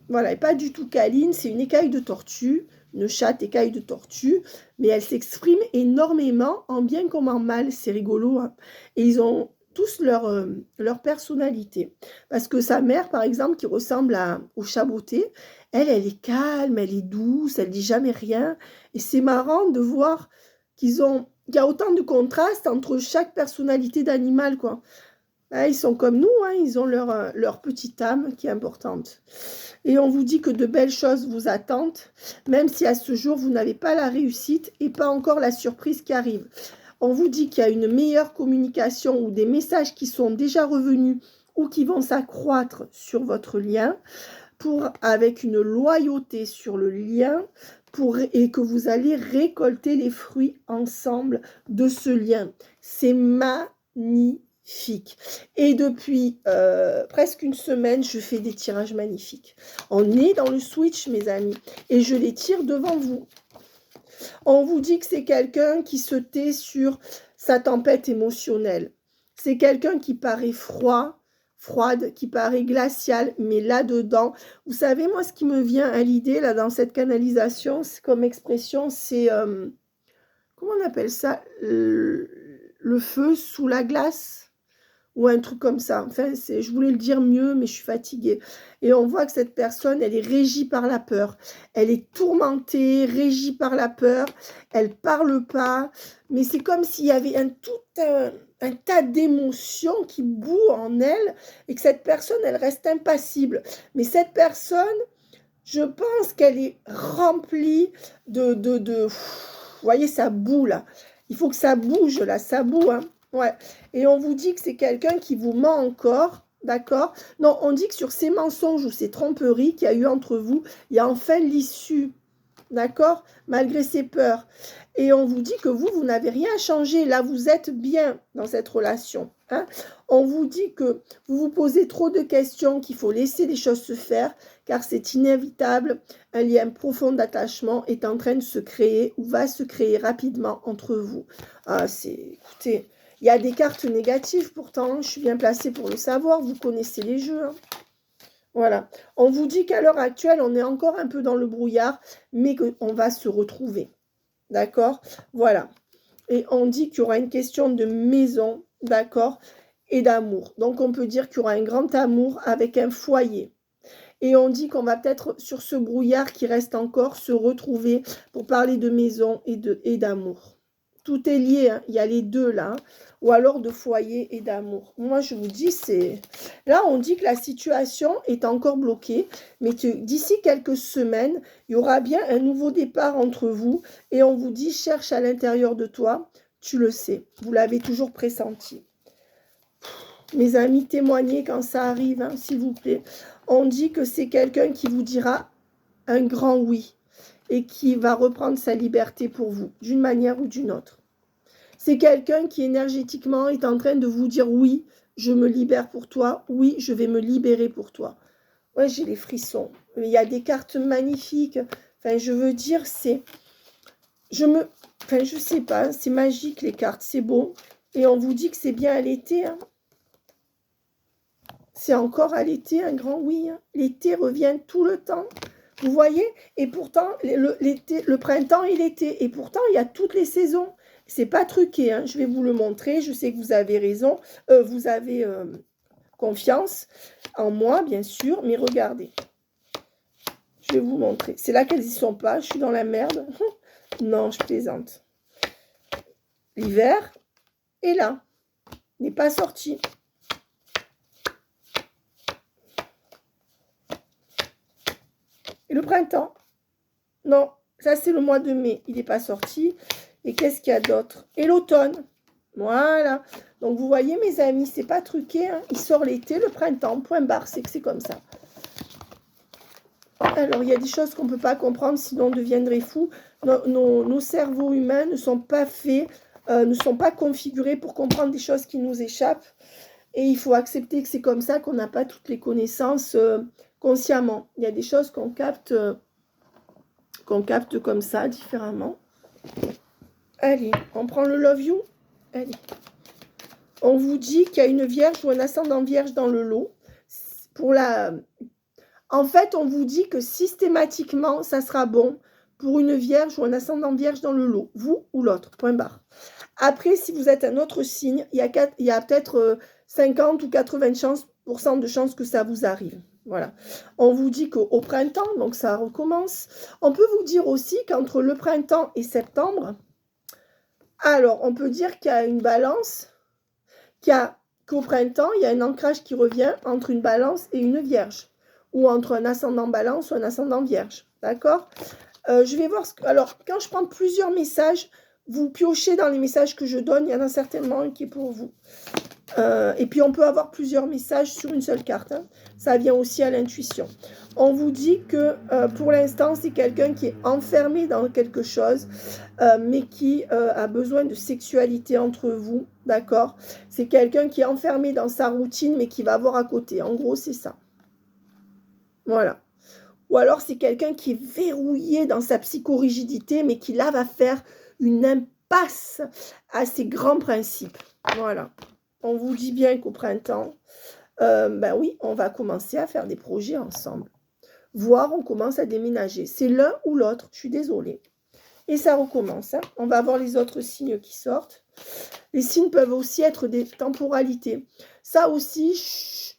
voilà, elle n'est pas du tout câline. C'est une écaille de tortue, une chatte écaille de tortue. Mais elle s'exprime énormément, en bien comme en mal. C'est rigolo. Hein. Et ils ont tous leur personnalité. Parce que sa mère, par exemple, qui ressemble au chaboté, elle est calme, elle est douce, elle dit jamais rien. Et c'est marrant de voir qu'il y a autant de contrastes entre chaque personnalité d'animal, quoi. Ah, ils sont comme nous, hein, ils ont leur petite âme qui est importante. Et on vous dit que de belles choses vous attendent, même si à ce jour, vous n'avez pas la réussite et pas encore la surprise qui arrive. On vous dit qu'il y a une meilleure communication ou des messages qui sont déjà revenus ou qui vont s'accroître sur votre lien, avec une loyauté sur le lien, et que vous allez récolter les fruits ensemble de ce lien. C'est magnifique. Et depuis presque une semaine, je fais des tirages magnifiques. On est dans le switch, mes amis, et je les tire devant vous. On vous dit que c'est quelqu'un qui se tait sur sa tempête émotionnelle. C'est quelqu'un qui paraît froide, qui paraît glaciale, mais là-dedans, vous savez, moi, ce qui me vient à l'idée, là, dans cette canalisation, comme expression, c'est, comment on appelle ça, le feu sous la glace ou un truc comme ça. Enfin, je voulais le dire mieux, mais je suis fatiguée. Et on voit que cette personne, elle est régie par la peur. Elle est tourmentée, régie par la peur. Elle parle pas. Mais c'est comme s'il y avait un tas d'émotions qui bouent en elle et que cette personne, elle reste impassible. Mais cette personne, je pense qu'elle est remplie de vous voyez, ça boue là. Il faut que ça bouge là, ça boue, hein. Ouais. Et on vous dit que c'est quelqu'un qui vous ment encore, d'accord? Non, on dit que sur ces mensonges ou ces tromperies qu'il y a eu entre vous, il y a enfin l'issue, d'accord? Malgré ses peurs. Et on vous dit que vous n'avez rien changé. Là, vous êtes bien dans cette relation. Hein? On vous dit que vous vous posez trop de questions, qu'il faut laisser les choses se faire, car c'est inévitable. Un lien profond d'attachement est en train de se créer ou va se créer rapidement entre vous. Ah, écoutez, il y a des cartes négatives pourtant. Je suis bien placée pour le savoir. Vous connaissez les jeux. Hein. Voilà. On vous dit qu'à l'heure actuelle, on est encore un peu dans le brouillard, mais qu'on va se retrouver. D'accord? Voilà. Et on dit qu'il y aura une question de maison, d'accord? Et d'amour. Donc, on peut dire qu'il y aura un grand amour avec un foyer. Et on dit qu'on va peut-être, sur ce brouillard qui reste encore, se retrouver pour parler de maison et d'amour. Tout est lié, hein. Il y a les deux là, hein. Ou alors de foyer et d'amour. Moi, je vous dis, c'est... Là, on dit que la situation est encore bloquée, mais d'ici quelques semaines, il y aura bien un nouveau départ entre vous. Et on vous dit, cherche à l'intérieur de toi, tu le sais. Vous l'avez toujours pressenti. Mes amis, témoignez quand ça arrive, hein, s'il vous plaît. On dit que c'est quelqu'un qui vous dira un grand oui et qui va reprendre sa liberté pour vous, d'une manière ou d'une autre. C'est quelqu'un qui énergétiquement est en train de vous dire oui, je me libère pour toi, oui, je vais me libérer pour toi. Ouais, j'ai les frissons. Il y a des cartes magnifiques. Enfin, je veux dire, c'est... Enfin, je sais pas, c'est magique les cartes, c'est beau. Et on vous dit que c'est bien à l'été, hein. C'est encore à l'été, un grand oui. Hein. L'été revient tout le temps. Vous voyez? Et pourtant, le printemps et l'été. Et pourtant, il y a toutes les saisons. C'est pas truqué. Hein. Je vais vous le montrer. Je sais que vous avez raison. Vous avez confiance en moi, bien sûr. Mais regardez. Je vais vous montrer. C'est là qu'elles n'y sont pas. Je suis dans la merde. Non, je plaisante. L'hiver est là. N'est pas sorti. Et le printemps, non, ça c'est le mois de mai, il n'est pas sorti. Et qu'est-ce qu'il y a d'autre? Et l'automne, voilà. Donc vous voyez mes amis, c'est pas truqué, hein. Il sort l'été, le printemps, point barre, c'est que c'est comme ça. Alors il y a des choses qu'on ne peut pas comprendre, sinon on deviendrait fou. Nos cerveaux humains ne sont pas faits, ne sont pas configurés pour comprendre des choses qui nous échappent. Et il faut accepter que c'est comme ça, qu'on n'a pas toutes les connaissances consciemment. Il y a des choses qu'on capte comme ça, différemment. Allez, on prend le Love You. Allez. On vous dit qu'il y a une vierge ou un ascendant vierge dans le lot. En fait, on vous dit que systématiquement, ça sera bon pour une vierge ou un ascendant vierge dans le lot, vous ou l'autre, point barre. Après, si vous êtes un autre signe, il y a peut-être 50 ou 80% de chances que ça vous arrive. Voilà. On vous dit qu'au printemps, donc ça recommence. On peut vous dire aussi qu'entre le printemps et septembre, alors on peut dire qu'il y a une balance, qu'au printemps, il y a un ancrage qui revient entre une balance et une vierge, ou entre un ascendant balance ou un ascendant vierge. D'accord? Je vais voir alors, quand je prends plusieurs messages, vous piochez dans les messages que je donne, il y en a certainement un qui est pour vous. Et puis, on peut avoir plusieurs messages sur une seule carte. Hein. Ça vient aussi à l'intuition. On vous dit que pour l'instant, c'est quelqu'un qui est enfermé dans quelque chose, mais qui a besoin de sexualité entre vous. D'accord? C'est quelqu'un qui est enfermé dans sa routine, mais qui va voir à côté. En gros, c'est ça. Voilà. Ou alors, c'est quelqu'un qui est verrouillé dans sa psychorigidité, mais qui là va faire une impasse à ses grands principes. Voilà. On vous dit bien qu'au printemps, ben oui, on va commencer à faire des projets ensemble. Voire on commence à déménager. C'est l'un ou l'autre, je suis désolée. Et ça recommence. Hein. On va voir les autres signes qui sortent. Les signes peuvent aussi être des temporalités. Ça aussi,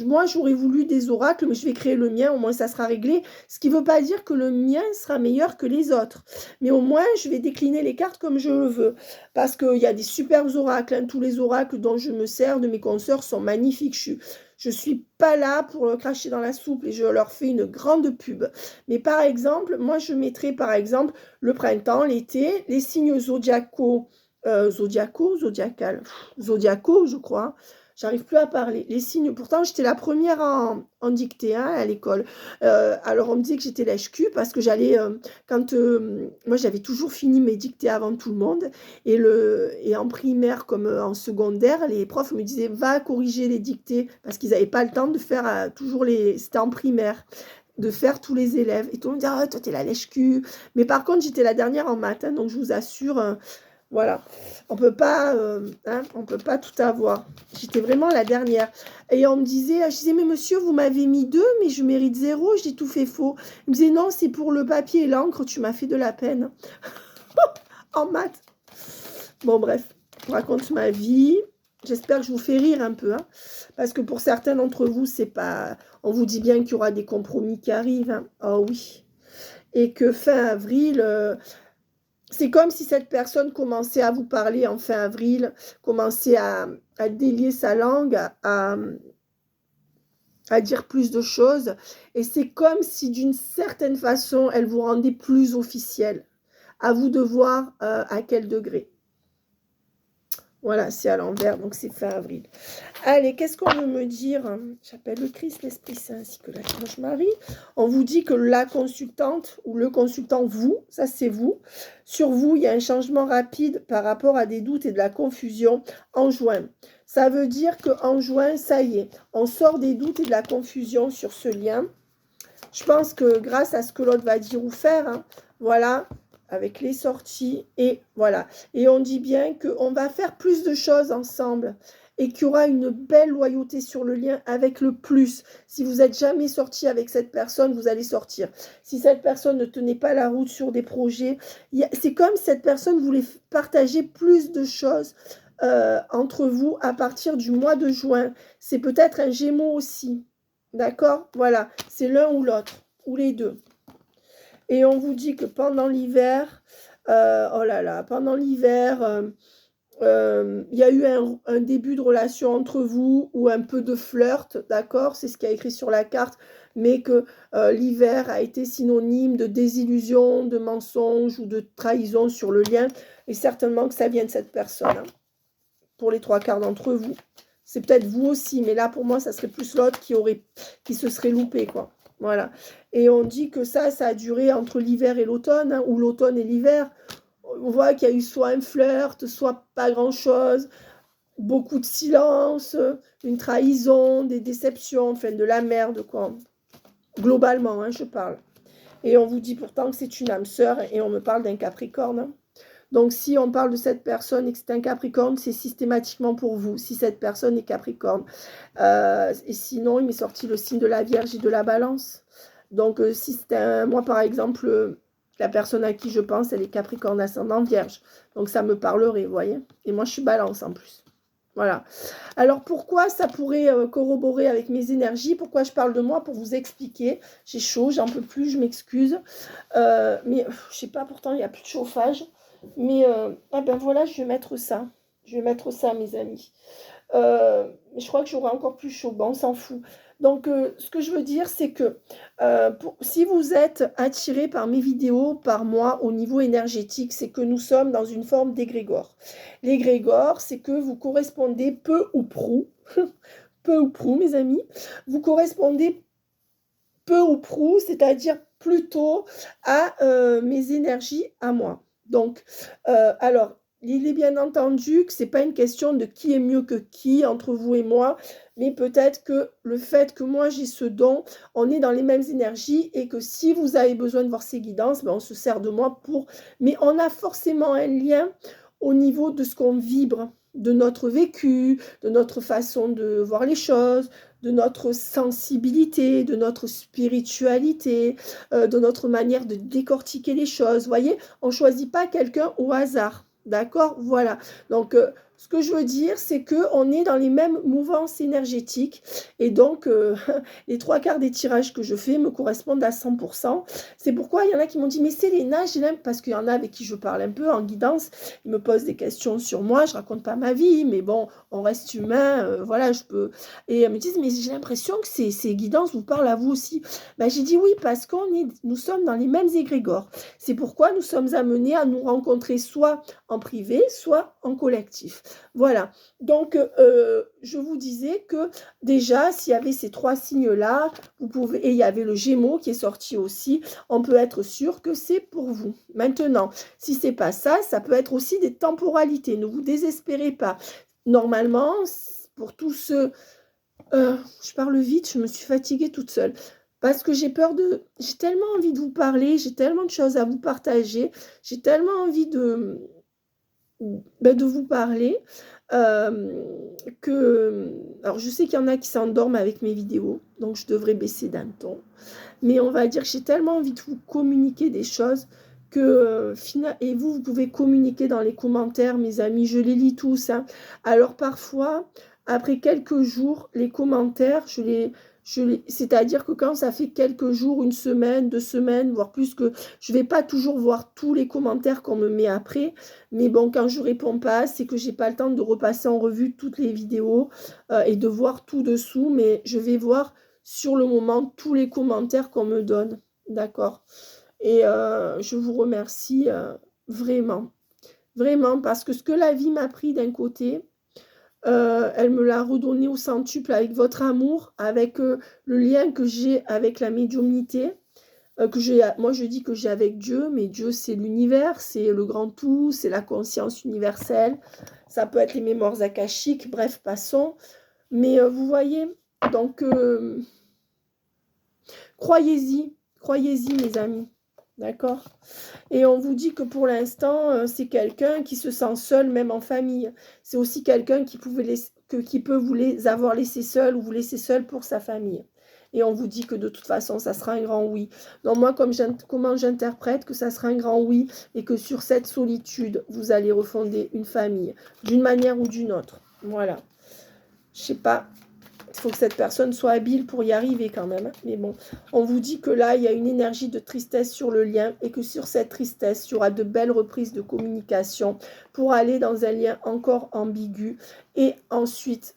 moi j'aurais voulu des oracles, mais je vais créer le mien, au moins ça sera réglé. Ce qui ne veut pas dire que le mien sera meilleur que les autres. Mais au moins je vais décliner les cartes comme je le veux. Parce qu'il y a des superbes oracles. Hein. Tous les oracles dont je me sers de mes consoeurs sont magnifiques. Je suis pas là pour cracher dans la soupe et je leur fais une grande pub. Mais par exemple, moi je mettrai par exemple le printemps, l'été, les signes zodiacaux, zodiacaux, je crois. J'arrive plus à parler. Les signes, pourtant j'étais la première en dictée hein, à l'école. Alors on me disait que j'étais lèche-cul parce que j'allais, moi j'avais toujours fini mes dictées avant tout le monde. Et en primaire comme en secondaire, les profs me disaient va corriger les dictées parce qu'ils n'avaient pas le temps de faire toujours les. C'était en primaire de faire tous les élèves. Et tout le monde disait ah, toi t'es la lèche-cul. Mais par contre j'étais la dernière en maths, hein, donc je vous assure. Voilà, on peut pas tout avoir. J'étais vraiment la dernière. Et on me disait, je disais, mais monsieur, vous m'avez mis 2, mais je mérite 0, j'ai tout fait faux. Il me disait, non, c'est pour le papier et l'encre, tu m'as fait de la peine. En maths. Bon, bref, je raconte ma vie. J'espère que je vous fais rire un peu. Hein, parce que pour certains d'entre vous, c'est pas. On vous dit bien qu'il y aura des compromis qui arrivent. Hein. Oh oui. Et que fin avril. C'est comme si cette personne commençait à vous parler en fin avril, commençait à délier sa langue, à dire plus de choses. Et c'est comme si d'une certaine façon, elle vous rendait plus officiel. À vous de voir à quel degré. Voilà, c'est à l'envers, donc c'est fin avril. Allez, qu'est-ce qu'on veut me dire? J'appelle le Christ, l'Esprit Saint, ainsi que la Vierge Marie. On vous dit que la consultante ou le consultant, vous, ça c'est vous. Sur vous, il y a un changement rapide par rapport à des doutes et de la confusion en juin. Ça veut dire qu'en juin, ça y est, on sort des doutes et de la confusion sur ce lien. Je pense que grâce à ce que l'autre va dire ou faire, hein, voilà, avec les sorties, et voilà. Et on dit bien qu'on va faire plus de choses ensemble et qu'il y aura une belle loyauté sur le lien avec le plus. Si vous n'êtes jamais sorti avec cette personne, vous allez sortir. Si cette personne ne tenait pas la route sur des projets, c'est comme si cette personne voulait partager plus de choses entre vous à partir du mois de juin. C'est peut-être un Gémeaux aussi. D'accord? Voilà, c'est l'un ou l'autre, ou les deux. Et on vous dit que pendant l'hiver, oh là là, pendant l'hiver, il y a eu un début de relation entre vous ou un peu de flirt, d'accord? C'est ce qui a écrit sur la carte, mais que l'hiver a été synonyme de désillusion, de mensonge ou de trahison sur le lien. Et certainement que ça vient de cette personne, hein, pour les 3/4 d'entre vous. C'est peut-être vous aussi, mais là, pour moi, ça serait plus l'autre qui se serait loupé, quoi. Voilà. Et on dit que ça a duré entre l'hiver et l'automne, hein, ou l'automne et l'hiver. On voit qu'il y a eu soit un flirt, soit pas grand-chose, beaucoup de silence, une trahison, des déceptions, enfin de la merde, quoi. Globalement, hein, je parle. Et on vous dit pourtant que c'est une âme sœur, et on me parle d'un Capricorne. Hein. Donc, si on parle de cette personne et que c'est un Capricorne, c'est systématiquement pour vous, si cette personne est Capricorne. Et sinon, il m'est sorti le signe de la Vierge et de la Balance. Donc, si c'est moi, par exemple, la personne à qui je pense, elle est Capricorne ascendant Vierge. Donc, ça me parlerait, vous voyez. Et moi, je suis Balance en plus. Voilà. Alors, pourquoi ça pourrait corroborer avec mes énergies? Pourquoi je parle de moi? Pour vous expliquer. J'ai chaud, j'en peux plus, je m'excuse. Mais je sais pas, pourtant, il n'y a plus de chauffage. Mais, ah ben voilà, je vais mettre ça. Je vais mettre ça, mes amis. Je crois que j'aurai encore plus chaud. Bon, on s'en fout. Donc, ce que je veux dire, c'est que si vous êtes attiré par mes vidéos, par moi, au niveau énergétique, c'est que nous sommes dans une forme d'égrégore. L'égrégore, c'est que vous correspondez peu ou prou, peu ou prou, mes amis, vous correspondez peu ou prou, c'est-à-dire plutôt à mes énergies à moi. Donc, alors, il est bien entendu que ce n'est pas une question de qui est mieux que qui entre vous et moi, mais peut-être que le fait que moi j'ai ce don, on est dans les mêmes énergies et que si vous avez besoin de voir ces guidances, ben on se sert de moi pour... Mais on a forcément un lien au niveau de ce qu'on vibre, de notre vécu, de notre façon de voir les choses, de notre sensibilité, de notre spiritualité, de notre manière de décortiquer les choses. Vous voyez, on ne choisit pas quelqu'un au hasard. D'accord? Voilà. Donc, ce que je veux dire, c'est qu'on est dans les mêmes mouvances énergétiques. Et donc, les trois quarts des tirages que je fais me correspondent à 100%. C'est pourquoi il y en a qui m'ont dit, mais Céléna, parce qu'il y en a avec qui je parle un peu en guidance, ils me posent des questions sur moi, je ne raconte pas ma vie, mais bon, on reste humain, voilà, je peux... Et elles me disent, mais j'ai l'impression que ces guidances vous parlent à vous aussi. Ben, j'ai dit oui, parce nous sommes dans les mêmes égrégores. C'est pourquoi nous sommes amenés à nous rencontrer soit en privé, soit en collectif. Voilà. Donc, je vous disais que déjà, s'il y avait ces trois signes-là, vous pouvez, et il y avait le Gémeaux qui est sorti aussi, on peut être sûr que c'est pour vous. Maintenant, si c'est pas ça, ça peut être aussi des temporalités. Ne vous désespérez pas. Normalement, pour tous ceux... je parle vite, je me suis fatiguée toute seule. Parce que j'ai peur de... J'ai tellement envie de vous parler, j'ai tellement de choses à vous partager, j'ai tellement envie de vous parler que... Alors, je sais qu'il y en a qui s'endorment avec mes vidéos, donc je devrais baisser d'un ton. Mais on va dire que j'ai tellement envie de vous communiquer des choses que... et vous pouvez communiquer dans les commentaires, mes amis, je les lis tous. Hein. Alors, parfois, après quelques jours, les commentaires, c'est-à-dire que quand ça fait quelques jours, une semaine, 2 semaines, voire plus, que je ne vais pas toujours voir tous les commentaires qu'on me met après, mais bon, quand je ne réponds pas, c'est que je n'ai pas le temps de repasser en revue toutes les vidéos et de voir tout dessous, mais je vais voir sur le moment tous les commentaires qu'on me donne, d'accord? Et je vous remercie vraiment, vraiment, parce que ce que la vie m'a pris d'un côté, elle me l'a redonné au centuple avec votre amour, avec le lien que j'ai avec la médiumnité, moi je dis que j'ai avec Dieu, mais Dieu c'est l'univers, c'est le grand tout, c'est la conscience universelle, ça peut être les mémoires akashiques, bref, passons. Mais vous voyez, donc croyez-y mes amis, d'accord? Et on vous dit que pour l'instant, c'est quelqu'un qui se sent seul, même en famille. C'est aussi quelqu'un qui peut vous avoir laissé seul ou vous laisser seul pour sa famille. Et on vous dit que de toute façon, ça sera un grand oui. Donc moi, comment j'interprète que ça sera un grand oui et que sur cette solitude, vous allez refonder une famille, d'une manière ou d'une autre. Voilà. Je sais pas. Il faut que cette personne soit habile pour y arriver quand même. Mais bon, on vous dit que là, il y a une énergie de tristesse sur le lien et que sur cette tristesse, il y aura de belles reprises de communication pour aller dans un lien encore ambigu et ensuite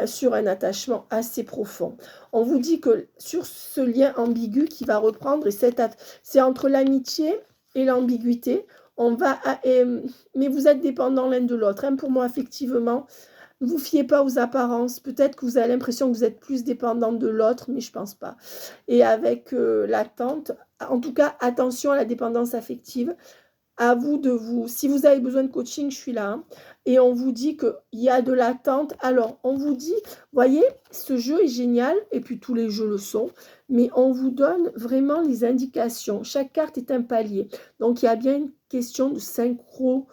sur un attachement assez profond. On vous dit que sur ce lien ambigu qui va reprendre, c'est entre l'amitié et l'ambiguïté, mais vous êtes dépendants l'un de l'autre. Hein, pour moi, effectivement, ne vous fiez pas aux apparences. Peut-être que vous avez l'impression que vous êtes plus dépendant de l'autre, mais je ne pense pas. Et avec l'attente, en tout cas, attention à la dépendance affective. À vous de vous... Si vous avez besoin de coaching, je suis là. Hein. Et on vous dit qu'il y a de l'attente. Alors, on vous dit, voyez, ce jeu est génial, et puis tous les jeux le sont, mais on vous donne vraiment les indications. Chaque carte est un palier. Donc, il y a bien une question de synchro,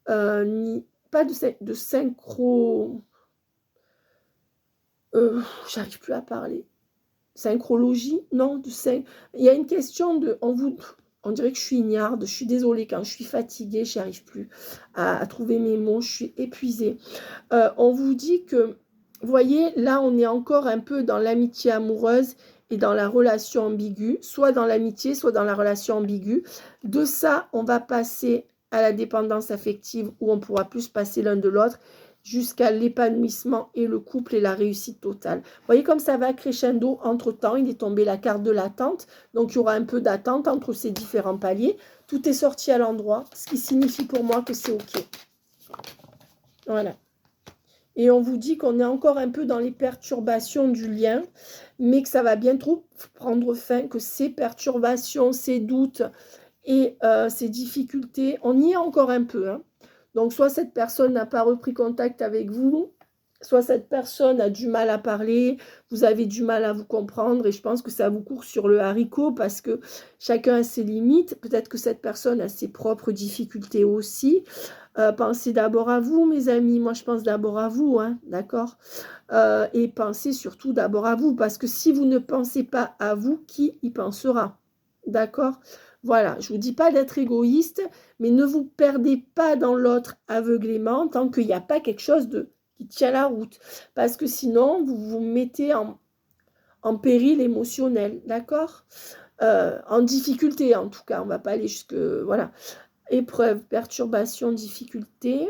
pas de synchro... j'arrive plus à parler. Synchronologie, non, il y a une question de... On dirait que je suis ignarde, je suis désolée, quand je suis fatiguée, je n'y arrive plus à trouver mes mots, je suis épuisée. On vous dit que, vous voyez, là, on est encore un peu dans l'amitié amoureuse et dans la relation ambiguë, soit dans l'amitié, soit dans la relation ambiguë. De ça, on va passer à la dépendance affective, où on pourra plus passer l'un de l'autre, jusqu'à l'épanouissement et le couple et la réussite totale. Vous voyez comme ça va crescendo entre-temps, il est tombé la carte de l'attente, donc il y aura un peu d'attente entre ces différents paliers. Tout est sorti à l'endroit, ce qui signifie pour moi que c'est OK. Voilà. Et on vous dit qu'on est encore un peu dans les perturbations du lien, mais que ça va bientôt prendre fin, que ces perturbations, ces doutes et ces difficultés, on y est encore un peu, hein. Donc, soit cette personne n'a pas repris contact avec vous, soit cette personne a du mal à parler, vous avez du mal à vous comprendre, et je pense que ça vous court sur le haricot parce que chacun a ses limites. Peut-être que cette personne a ses propres difficultés aussi. Pensez d'abord à vous, mes amis. Moi, je pense d'abord à vous, hein, d'accord? Et pensez surtout d'abord à vous, parce que si vous ne pensez pas à vous, qui y pensera? D'accord? Voilà, je ne vous dis pas d'être égoïste, mais ne vous perdez pas dans l'autre aveuglément tant qu'il n'y a pas quelque chose qui tient la route. Parce que sinon, vous vous mettez en péril émotionnel, d'accord? En difficulté, en tout cas. On ne va pas aller jusque... Voilà. Épreuve, perturbation, difficulté.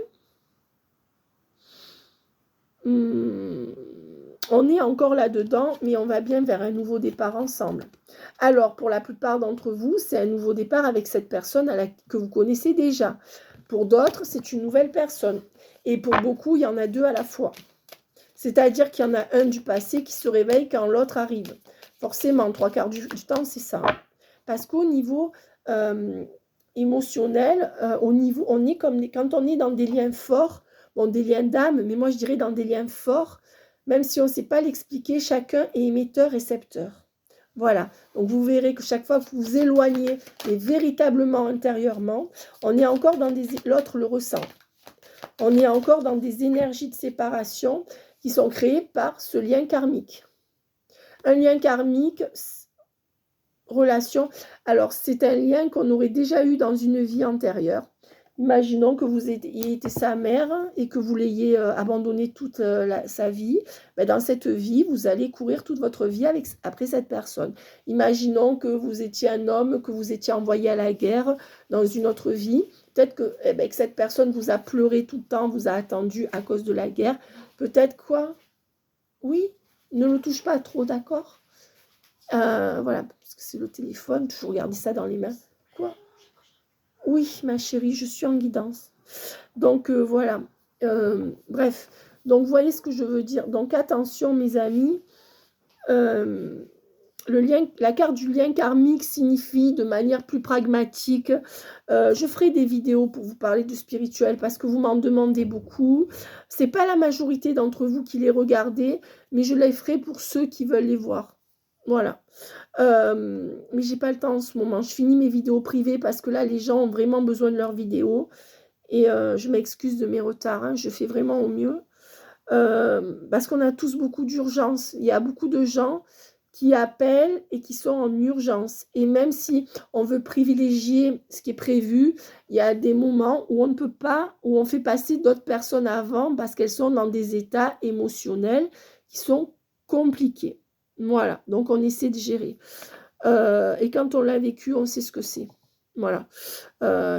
On est encore là-dedans, mais on va bien vers un nouveau départ ensemble. Alors, pour la plupart d'entre vous, c'est un nouveau départ avec cette personne que vous connaissez déjà. Pour d'autres, c'est une nouvelle personne. Et pour beaucoup, il y en a deux à la fois. C'est-à-dire qu'il y en a un du passé qui se réveille quand l'autre arrive. Forcément, 3/4 du temps, c'est ça. Parce qu'au niveau émotionnel, on est comme quand on est dans des liens forts, bon, des liens d'âme, mais moi je dirais dans des liens forts, même si on ne sait pas l'expliquer, chacun est émetteur-récepteur. Voilà, donc vous verrez que chaque fois que vous vous éloignez, mais véritablement intérieurement, on est encore dans l'autre le ressent. On est encore dans des énergies de séparation qui sont créées par ce lien karmique. Un lien karmique, relation, alors c'est un lien qu'on aurait déjà eu dans une vie antérieure. Imaginons que vous ayez été sa mère et que vous l'ayez abandonné toute sa vie. Ben, dans cette vie, vous allez courir toute votre vie après cette personne. Imaginons que vous étiez un homme, que vous étiez envoyé à la guerre dans une autre vie. Peut-être que, que cette personne vous a pleuré tout le temps, vous a attendu à cause de la guerre. Peut-être quoi? Oui, ne le touche pas trop, d'accord? Voilà, parce que c'est le téléphone, toujours garder ça dans les mains. Quoi? Oui, ma chérie, je suis en guidance. Donc, voilà. Bref, donc, vous voyez ce que je veux dire. Donc, attention, mes amis. La carte du lien karmique signifie de manière plus pragmatique. Je ferai des vidéos pour vous parler de spirituel parce que vous m'en demandez beaucoup. Ce n'est pas la majorité d'entre vous qui les regardez, mais je les ferai pour ceux qui veulent les voir. Voilà. Mais j'ai pas le temps en ce moment. Je finis mes vidéos privées parce que là, les gens ont vraiment besoin de leurs vidéos. Et je m'excuse de mes retards. Hein, je fais vraiment au mieux. Parce qu'on a tous beaucoup d'urgence. Il y a beaucoup de gens qui appellent et qui sont en urgence. Et même si on veut privilégier ce qui est prévu, il y a des moments où on ne peut pas, où on fait passer d'autres personnes avant parce qu'elles sont dans des états émotionnels qui sont compliqués. Voilà, donc on essaie de gérer. Et quand on l'a vécu, on sait ce que c'est. Voilà.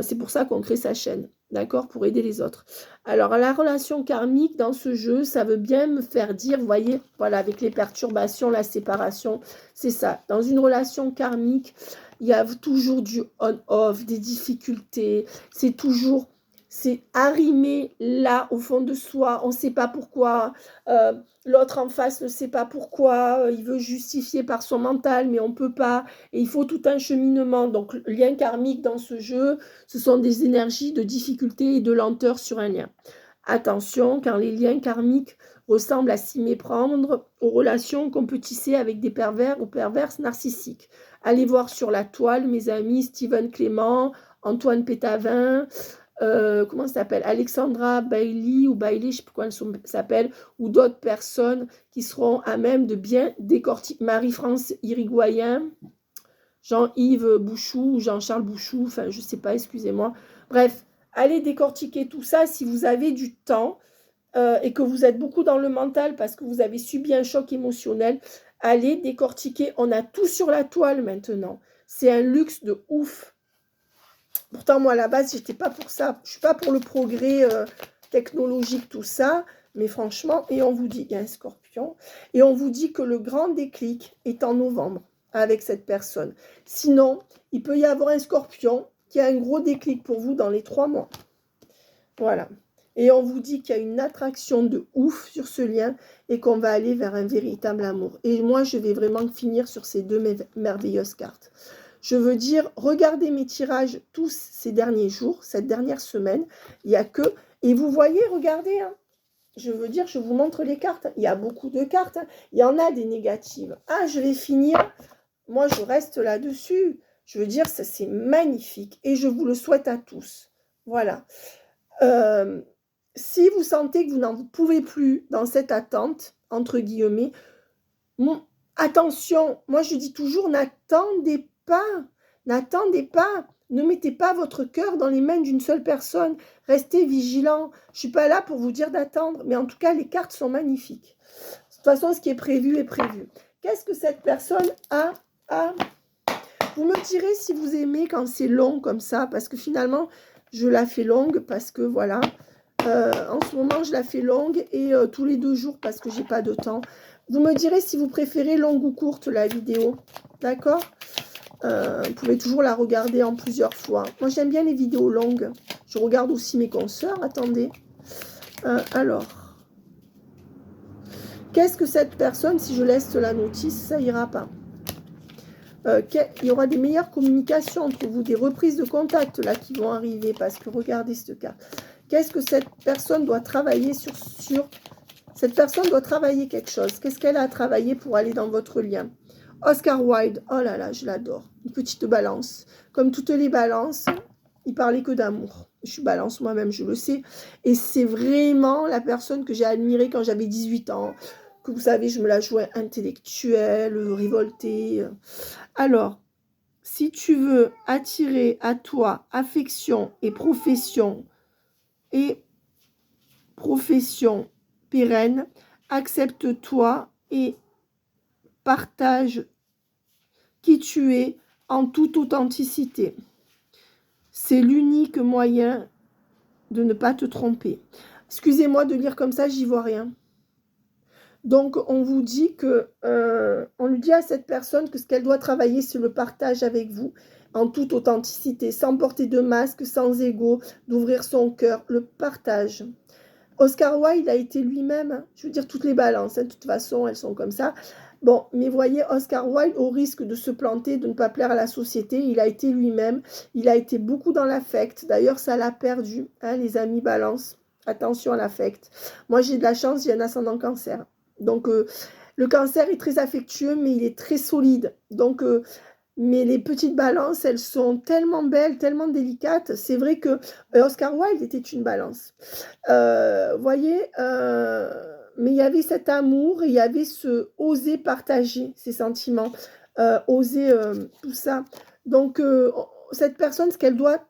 C'est pour ça qu'on crée sa chaîne, d'accord, pour aider les autres. Alors, la relation karmique dans ce jeu, ça veut bien me faire dire, vous voyez, voilà, avec les perturbations, la séparation, c'est ça. Dans une relation karmique, il y a toujours du on-off, des difficultés, c'est toujours c'est arrimé là, au fond de soi. On ne sait pas pourquoi. L'autre en face ne sait pas pourquoi. Il veut justifier par son mental, mais on ne peut pas. Et il faut tout un cheminement. Donc, le lien karmique dans ce jeu, ce sont des énergies de difficulté et de lenteur sur un lien. Attention, car les liens karmiques ressemblent à s'y méprendre aux relations qu'on peut tisser avec des pervers ou perverses narcissiques. Allez voir sur la toile, mes amis, Steven Clément, Antoine Pétavin, comment ça s'appelle, Alexandra Bailey ou Bailey, je ne sais plus comment elle s'appelle, ou d'autres personnes qui seront à même de bien décortiquer. Marie-France Irigoyen, Jean-Yves Bouchou ou Jean-Charles Bouchou, enfin je ne sais pas, excusez-moi. Bref, allez décortiquer tout ça si vous avez du temps et que vous êtes beaucoup dans le mental parce que vous avez subi un choc émotionnel. Allez décortiquer, on a tout sur la toile maintenant. C'est un luxe de ouf. Pourtant, moi, à la base, je n'étais pas pour ça. Je ne suis pas pour le progrès technologique, tout ça. Mais franchement, et on vous dit, il y a un scorpion, et on vous dit que le grand déclic est en novembre avec cette personne. Sinon, il peut y avoir un scorpion qui a un gros déclic pour vous dans les 3 mois. Voilà. Et on vous dit qu'il y a une attraction de ouf sur ce lien et qu'on va aller vers un véritable amour. Et moi, je vais vraiment finir sur ces 2 merveilleuses cartes. Je veux dire, regardez mes tirages tous ces derniers jours, cette dernière semaine. Il n'y a que... Et vous voyez, regardez, hein, je veux dire, je vous montre les cartes. Il y a beaucoup de cartes. Hein. Il y en a des négatives. Ah, je vais finir. Moi, je reste là-dessus. Je veux dire, ça c'est magnifique. Et je vous le souhaite à tous. Voilà. Si vous sentez que vous n'en pouvez plus dans cette attente, entre guillemets, attention, moi je dis toujours, n'attendez pas, ne mettez pas votre cœur dans les mains d'une seule personne, restez vigilant. Je ne suis pas là pour vous dire d'attendre, mais en tout cas, les cartes sont magnifiques. De toute façon, ce qui est prévu est prévu. Qu'est-ce que cette personne a à... Vous me direz si vous aimez quand c'est long comme ça, parce que finalement, je la fais longue, parce que voilà, en ce moment, je la fais longue, et tous les 2 jours, parce que j'ai pas de temps. Vous me direz si vous préférez longue ou courte, la vidéo, d'accord? Vous pouvez toujours la regarder en plusieurs fois. Moi, j'aime bien les vidéos longues. Je regarde aussi mes consoeurs. Attendez. Alors, qu'est-ce que cette personne, si je laisse la notice, ça ira pas. Il y aura des meilleures communications entre vous, des reprises de contact là qui vont arriver, parce que regardez cette carte. Qu'est-ce que cette personne doit travailler sur... Cette personne doit travailler quelque chose. Qu'est-ce qu'elle a à travailler pour aller dans votre lien? Oscar Wilde, oh là là, je l'adore. Une petite balance. Comme toutes les balances, il parlait que d'amour. Je suis balance moi-même, je le sais. Et c'est vraiment la personne que j'ai admirée quand j'avais 18 ans. Que vous savez, je me la jouais intellectuelle, révoltée. Alors, si tu veux attirer à toi affection et profession pérenne, accepte-toi et partage qui tu es en toute authenticité. C'est l'unique moyen de ne pas te tromper. Excusez-moi de lire comme ça, j'y vois rien. Donc, on vous dit que, on lui dit à cette personne que ce qu'elle doit travailler, c'est le partage avec vous, en toute authenticité, sans porter de masque, sans ego, d'ouvrir son cœur, le partage. Oscar Wilde a été lui-même, hein, je veux dire, toutes les balances, hein, de toute façon, elles sont comme ça. Bon, mais voyez, Oscar Wilde, au risque de se planter, de ne pas plaire à la société, il a été lui-même, il a été beaucoup dans l'affect. D'ailleurs, ça l'a perdu, hein, les amis balance. Attention à l'affect. Moi, j'ai de la chance, j'ai un ascendant cancer. Donc, le cancer est très affectueux, mais il est très solide. Donc, mais les petites balances, elles sont tellement belles, tellement délicates. C'est vrai que Oscar Wilde était une balance. Voyez, mais il y avait cet amour, il y avait ce oser partager ses sentiments, oser tout ça. Donc, cette personne, ce qu'elle doit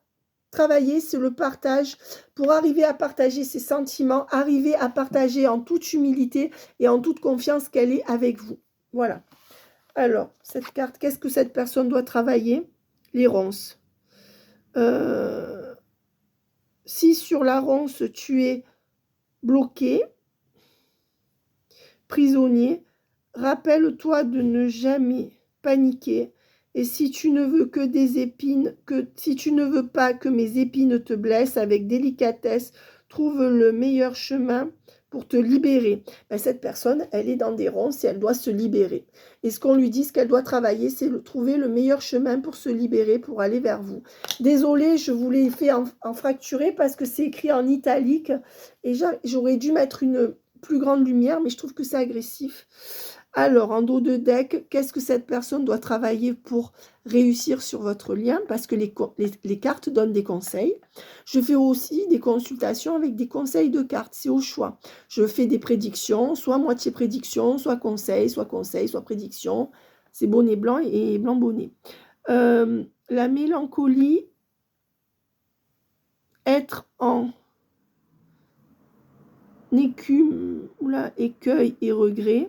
travailler, c'est le partage pour arriver à partager ses sentiments, arriver à partager en toute humilité et en toute confiance qu'elle est avec vous. Voilà. Alors, cette carte, qu'est-ce que cette personne doit travailler? Les ronces. Si sur la ronce, tu es bloqué, prisonnier, rappelle-toi de ne jamais paniquer Et si tu ne veux que des épines, si tu ne veux pas que mes épines te blessent, avec délicatesse, trouve le meilleur chemin pour te libérer. Ben, cette personne, elle est dans des ronces et elle doit se libérer. Et ce qu'on lui dit, ce qu'elle doit travailler, c'est trouver le meilleur chemin pour se libérer, pour aller vers vous. Désolée, je vous l'ai fait en fracturé parce que c'est écrit en italique et j'aurais dû mettre une plus grande lumière, mais je trouve que c'est agressif. Alors, en dos de deck, qu'est-ce que cette personne doit travailler pour réussir sur votre lien? Parce que les cartes donnent des conseils. Je fais aussi des consultations avec des conseils de cartes, c'est au choix. Je fais des prédictions, soit moitié prédiction, soit conseil, soit prédiction. C'est bonnet blanc et blanc bonnet. La mélancolie, être en écume, écueil et regret.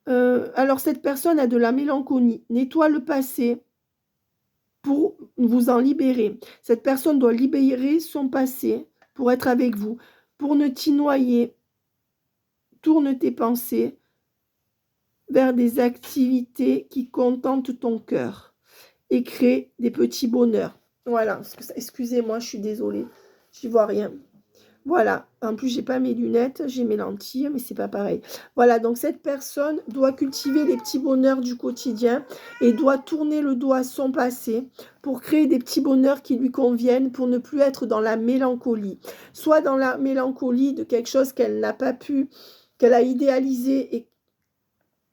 Alors, cette personne a de la mélancolie. Nettoie le passé pour vous en libérer. Cette personne doit libérer son passé pour être avec vous. Pour ne t'y noyer, tourne tes pensées vers des activités qui contentent ton cœur et crée des petits bonheurs. Voilà, excusez-moi, je suis désolée, j'y vois rien. Voilà, en plus, j'ai pas mes lunettes, j'ai mes lentilles, mais c'est pas pareil. Voilà, donc cette personne doit cultiver les petits bonheurs du quotidien et doit tourner le dos à son passé pour créer des petits bonheurs qui lui conviennent, pour ne plus être dans la mélancolie. Soit dans la mélancolie de quelque chose qu'elle n'a pas pu, qu'elle a idéalisé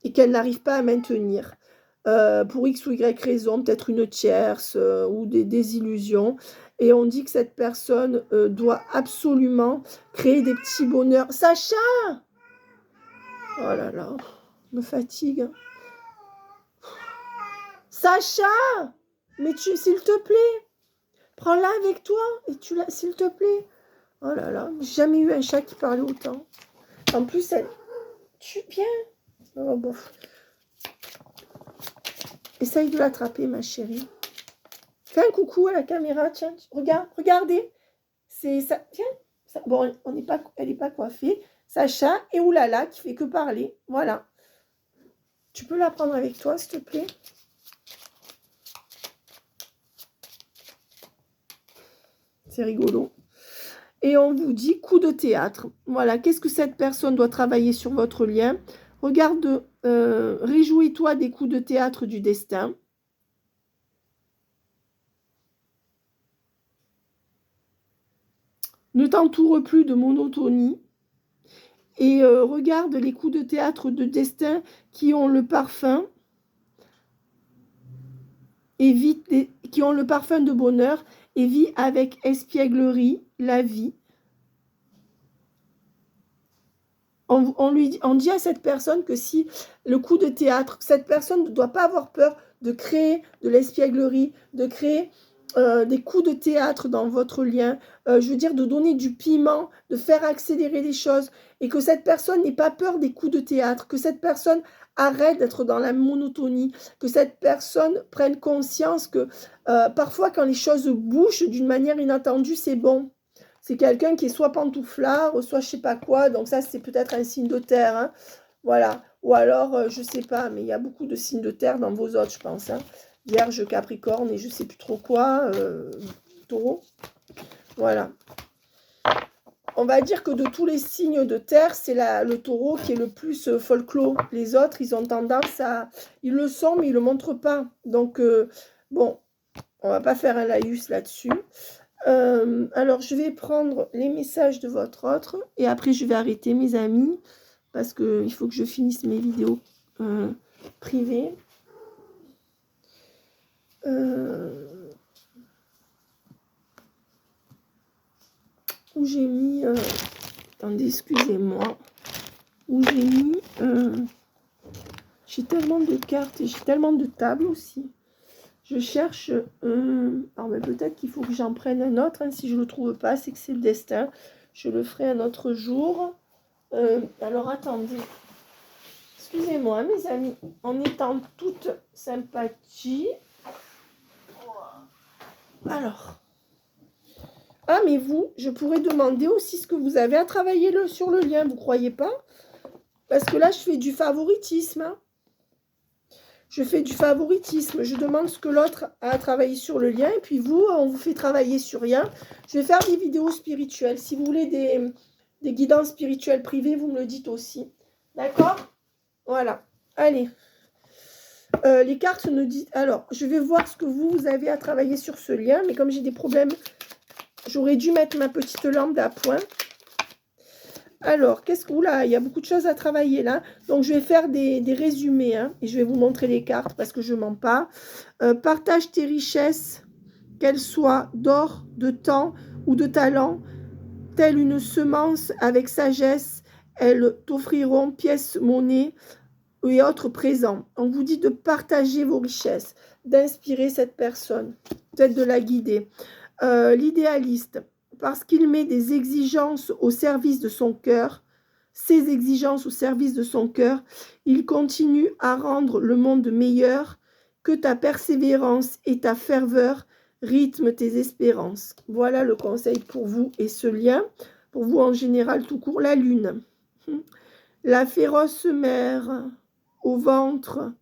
et qu'elle n'arrive pas à maintenir. Pour X ou Y raison, peut-être une tierce ou des désillusions. Et on dit que cette personne doit absolument créer des petits bonheurs. Sacha! Oh là là, me fatigue. Sacha! Mais s'il te plaît, prends-la avec toi et s'il te plaît. Oh là là, j'ai jamais eu un chat qui parlait autant. En plus, tu viens. Oh bon. Essaye de l'attraper, ma chérie. Fais un coucou à la caméra, tiens. Regardez. C'est ça. Tiens. Ça, bon, elle n'est pas coiffée. Sacha et Oulala qui fait que parler. Voilà. Tu peux la prendre avec toi, s'il te plaît? C'est rigolo. Et on vous dit coup de théâtre. Voilà. Qu'est-ce que cette personne doit travailler sur votre lien? Regarde, réjouis-toi des coups de théâtre du destin. Ne t'entoure plus de monotonie. Et regarde les coups de théâtre de destin qui ont le parfum. Qui ont le parfum de bonheur. Et vis avec espièglerie la vie. On dit à cette personne que si le coup de théâtre, cette personne ne doit pas avoir peur de créer de l'espièglerie, de créer des coups de théâtre dans votre lien, je veux dire de donner du piment, de faire accélérer les choses, et que cette personne n'ait pas peur des coups de théâtre, que cette personne arrête d'être dans la monotonie, que cette personne prenne conscience que parfois quand les choses bougent d'une manière inattendue, c'est bon. C'est quelqu'un qui est soit pantouflard, soit je sais pas quoi. Donc ça, c'est peut-être un signe de terre. Hein. Voilà. Ou alors, je sais pas, mais il y a beaucoup de signes de terre dans vos autres, je pense. Hein. Vierge, Capricorne et je sais plus trop quoi. Taureau. Voilà. On va dire que de tous les signes de terre, c'est le taureau qui est le plus folklore. Les autres, ils ont tendance à... Ils le sont, mais ils le montrent pas. Donc, bon, on va pas faire un laïus là-dessus. Alors, je vais prendre les messages de votre autre et après, je vais arrêter, mes amis, parce qu'il faut que je finisse mes vidéos privées. Où j'ai mis... attendez, excusez-moi. Où j'ai mis... j'ai tellement de cartes et j'ai tellement de tables aussi. Je cherche, alors peut-être qu'il faut que j'en prenne un autre, hein. Si je ne le trouve pas, c'est que c'est le destin. Je le ferai un autre jour. Alors attendez, excusez-moi mes amis, en étant toute sympathie. Alors, ah mais vous, je pourrais demander aussi ce que vous avez à travailler sur le lien, vous croyez pas? Parce que là, je fais du favoritisme, hein. je fais du favoritisme. Je demande ce que l'autre a travaillé sur le lien. Et puis vous, on vous fait travailler sur rien. Je vais faire des vidéos spirituelles. Si vous voulez des guidances spirituelles privées, vous me le dites aussi. D'accord? Voilà. Allez. Les cartes nous disent... Alors, je vais voir ce que vous avez à travailler sur ce lien. Mais comme j'ai des problèmes, j'aurais dû mettre ma petite lampe d'appoint. Alors, qu'est-ce que... Oula, il y a beaucoup de choses à travailler là. Donc, je vais faire des résumés. Hein, et je vais vous montrer les cartes parce que je ne mens pas. Partage tes richesses, qu'elles soient d'or, de temps ou de talent. Telle une semence avec sagesse, elles t'offriront pièces, monnaie et autres présents. On vous dit de partager vos richesses, d'inspirer cette personne, peut-être de la guider. L'idéaliste, parce qu'il met des exigences au service de son cœur, ses exigences au service de son cœur, il continue à rendre le monde meilleur, que ta persévérance et ta ferveur rythment tes espérances. Voilà le conseil pour vous et ce lien. Pour vous en général, tout court, la lune. La féroce mère au ventre,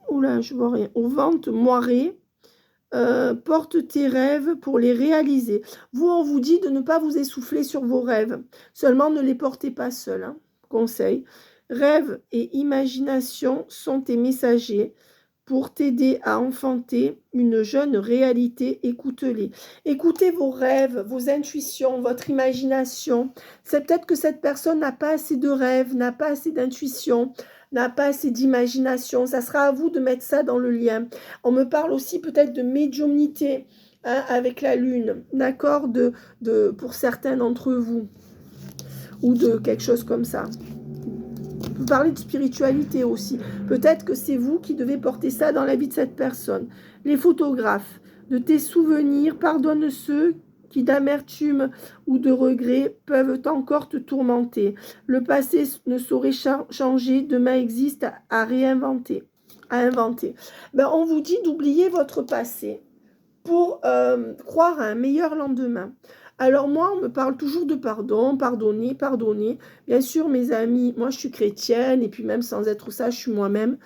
oula, je vois rien, au ventre moiré, porte tes rêves pour les réaliser. Vous, on vous dit de ne pas vous essouffler sur vos rêves. Seulement, ne les portez pas seuls. Hein. Conseil. Rêve et imagination sont tes messagers pour t'aider à enfanter une jeune réalité. Écoute-les. Écoutez vos rêves, vos intuitions, votre imagination. C'est peut-être que cette personne n'a pas assez de rêves, n'a pas assez d'intuition, n'a pas assez d'imagination. Ça sera à vous de mettre ça dans le lien. On me parle aussi peut-être de médiumnité hein, avec la lune, d'accord, pour certains d'entre vous, ou de quelque chose comme ça. On peut parler de spiritualité aussi. Peut-être que c'est vous qui devez porter ça dans la vie de cette personne. Les photographes, de tes souvenirs, pardonne ceux qui d'amertume ou de regret peuvent encore te tourmenter. Le passé ne saurait changer, demain existe à réinventer, à inventer. Ben, on vous dit d'oublier votre passé pour croire à un meilleur lendemain. Alors moi, on me parle toujours de pardon, pardonner, pardonner. Bien sûr, mes amis, moi je suis chrétienne et puis même sans être ça, je suis moi-même.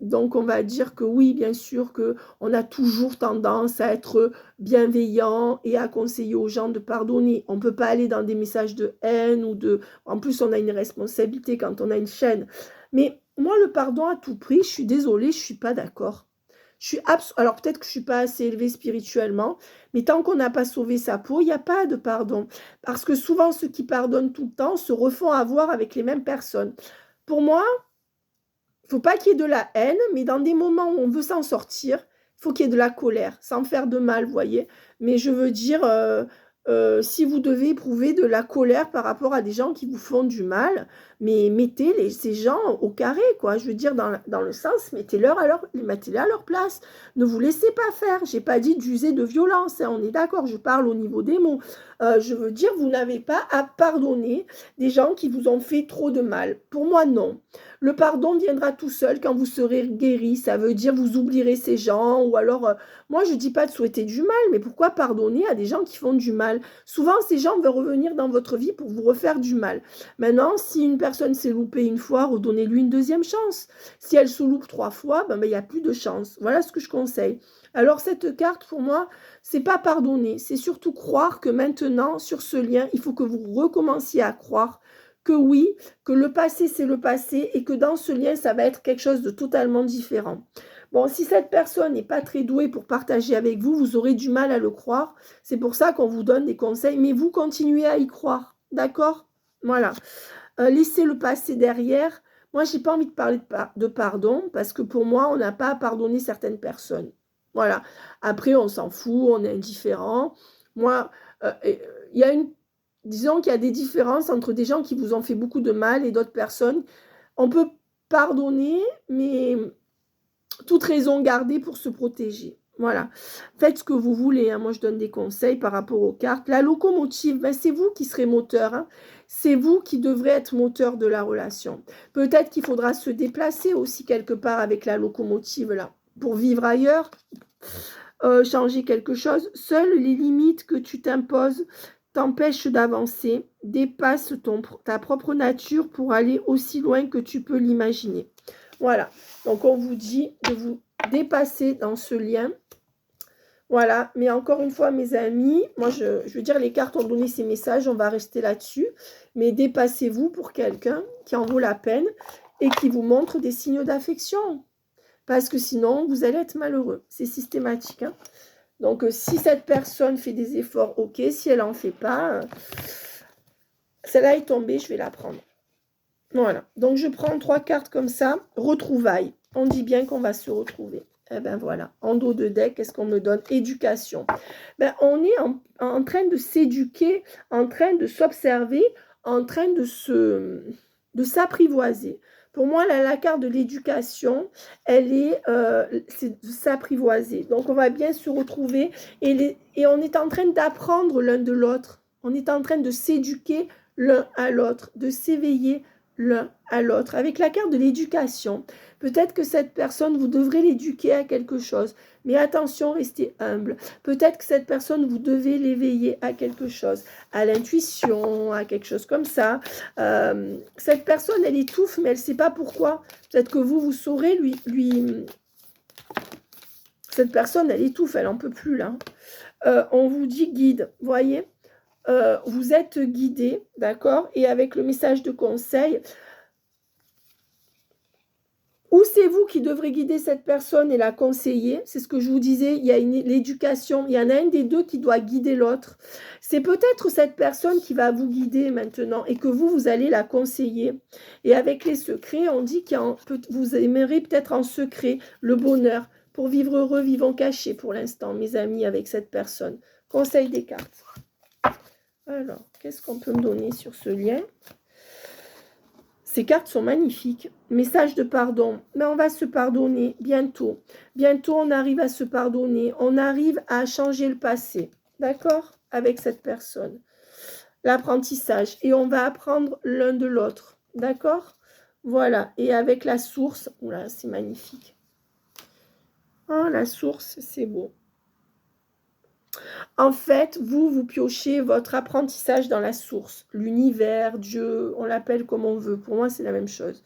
Donc on va dire que oui, bien sûr qu'on a toujours tendance à être bienveillant et à conseiller aux gens de pardonner. On ne peut pas aller dans des messages de haine ou de... En plus, on a une responsabilité quand on a une chaîne. Mais moi, le pardon à tout prix, je suis désolée, je ne suis pas d'accord. Alors peut-être que je ne suis pas assez élevée spirituellement, mais tant qu'on n'a pas sauvé sa peau, il n'y a pas de pardon. Parce que souvent, ceux qui pardonnent tout le temps se refont avoir avec les mêmes personnes. Pour moi, il ne faut pas qu'il y ait de la haine, mais dans des moments où on veut s'en sortir, il faut qu'il y ait de la colère, sans faire de mal, vous voyez. Mais je veux dire, si vous devez éprouver de la colère par rapport à des gens qui vous font du mal, mais mettez ces gens au carré, quoi. Je veux dire, dans le sens, mettez-les à leur place. Ne vous laissez pas faire. Je n'ai pas dit d'user de violence, hein, on est d'accord, je parle au niveau des mots. Je veux dire, vous n'avez pas à pardonner des gens qui vous ont fait trop de mal. Pour moi, non. Le pardon viendra tout seul quand vous serez guéri. Ça veut dire vous oublierez ces gens. Ou alors, moi, je ne dis pas de souhaiter du mal, mais pourquoi pardonner à des gens qui font du mal? Souvent, ces gens vont revenir dans votre vie pour vous refaire du mal. Maintenant, si une personne s'est loupée une fois, redonnez-lui une deuxième chance. Si elle se loupe 3 fois, il n'y a plus de chance. Voilà ce que je conseille. Alors, cette carte, pour moi, c'est pas pardonner. C'est surtout croire que maintenant, sur ce lien, il faut que vous recommenciez à croire que oui, que le passé, c'est le passé et que dans ce lien, ça va être quelque chose de totalement différent. Bon, si cette personne n'est pas très douée pour partager avec vous, vous aurez du mal à le croire. C'est pour ça qu'on vous donne des conseils, mais vous continuez à y croire. D'accord? Voilà. Laissez le passé derrière. Moi, je n'ai pas envie de parler de pardon parce que pour moi, on n'a pas à pardonner certaines personnes. Voilà. Après, on s'en fout, on est indifférent. Moi, disons qu'il y a des différences entre des gens qui vous ont fait beaucoup de mal et d'autres personnes. On peut pardonner, mais toute raison gardée pour se protéger. Voilà. Faites ce que vous voulez. Hein. Moi, je donne des conseils par rapport aux cartes. La locomotive, c'est vous qui serez moteur. Hein. C'est vous qui devrez être moteur de la relation. Peut-être qu'il faudra se déplacer aussi quelque part avec la locomotive là, pour vivre ailleurs, changer quelque chose. Seules les limites que tu t'imposes t'empêchent d'avancer. Dépasse ta propre nature pour aller aussi loin que tu peux l'imaginer. Voilà. Donc, on vous dit de vous dépasser dans ce lien. Voilà. Mais encore une fois, mes amis, moi, je veux dire, les cartes ont donné ces messages. On va rester là-dessus. Mais dépassez-vous pour quelqu'un qui en vaut la peine et qui vous montre des signes d'affection. Parce que sinon, vous allez être malheureux. C'est systématique. Hein. Donc, si cette personne fait des efforts, ok. Si elle n'en fait pas, celle-là est tombée, je vais la prendre. Voilà. Donc, je prends 3 cartes comme ça. Retrouvailles. On dit bien qu'on va se retrouver. Eh bien, voilà. En dos de deck, qu'est-ce qu'on me donne? Éducation. Ben, on est en train de s'éduquer, en train de s'observer, en train de s'apprivoiser. Pour moi, la carte de l'éducation, c'est de s'apprivoiser. Donc, on va bien se retrouver et on est en train d'apprendre l'un de l'autre. On est en train de s'éduquer l'un à l'autre, de s'éveiller l'un à l'autre. Avec la carte de l'éducation, peut-être que cette personne, vous devrez l'éduquer à quelque chose. Mais attention, restez humble. Peut-être que cette personne, vous devez l'éveiller à quelque chose, à l'intuition, à quelque chose comme ça. Cette personne, elle étouffe, mais elle ne sait pas pourquoi. Peut-être que vous saurez lui... Cette personne, elle étouffe, elle n'en peut plus, là. On vous dit guide, vous voyez, vous êtes guidé, d'accord? Et avec le message de conseil, ou c'est vous qui devrez guider cette personne et la conseiller. C'est ce que je vous disais, il y a l'éducation, il y en a un des deux qui doit guider l'autre. C'est peut-être cette personne qui va vous guider maintenant et que vous allez la conseiller. Et avec les secrets, on dit que vous aimerez peut-être en secret le bonheur. Pour vivre heureux, vivons cachés pour l'instant, mes amis, avec cette personne. Conseil des cartes. Alors, qu'est-ce qu'on peut me donner sur ce lien ? Ces cartes sont magnifiques. Message de pardon. Mais on va se pardonner bientôt. Bientôt, on arrive à se pardonner. On arrive à changer le passé. D'accord? Avec cette personne. L'apprentissage. Et on va apprendre l'un de l'autre. D'accord? Voilà. Et avec la source. Oula, c'est magnifique. Oh, la source, c'est beau. En fait, vous piochez votre apprentissage dans la source. L'univers, Dieu, on l'appelle comme on veut. Pour moi, c'est la même chose.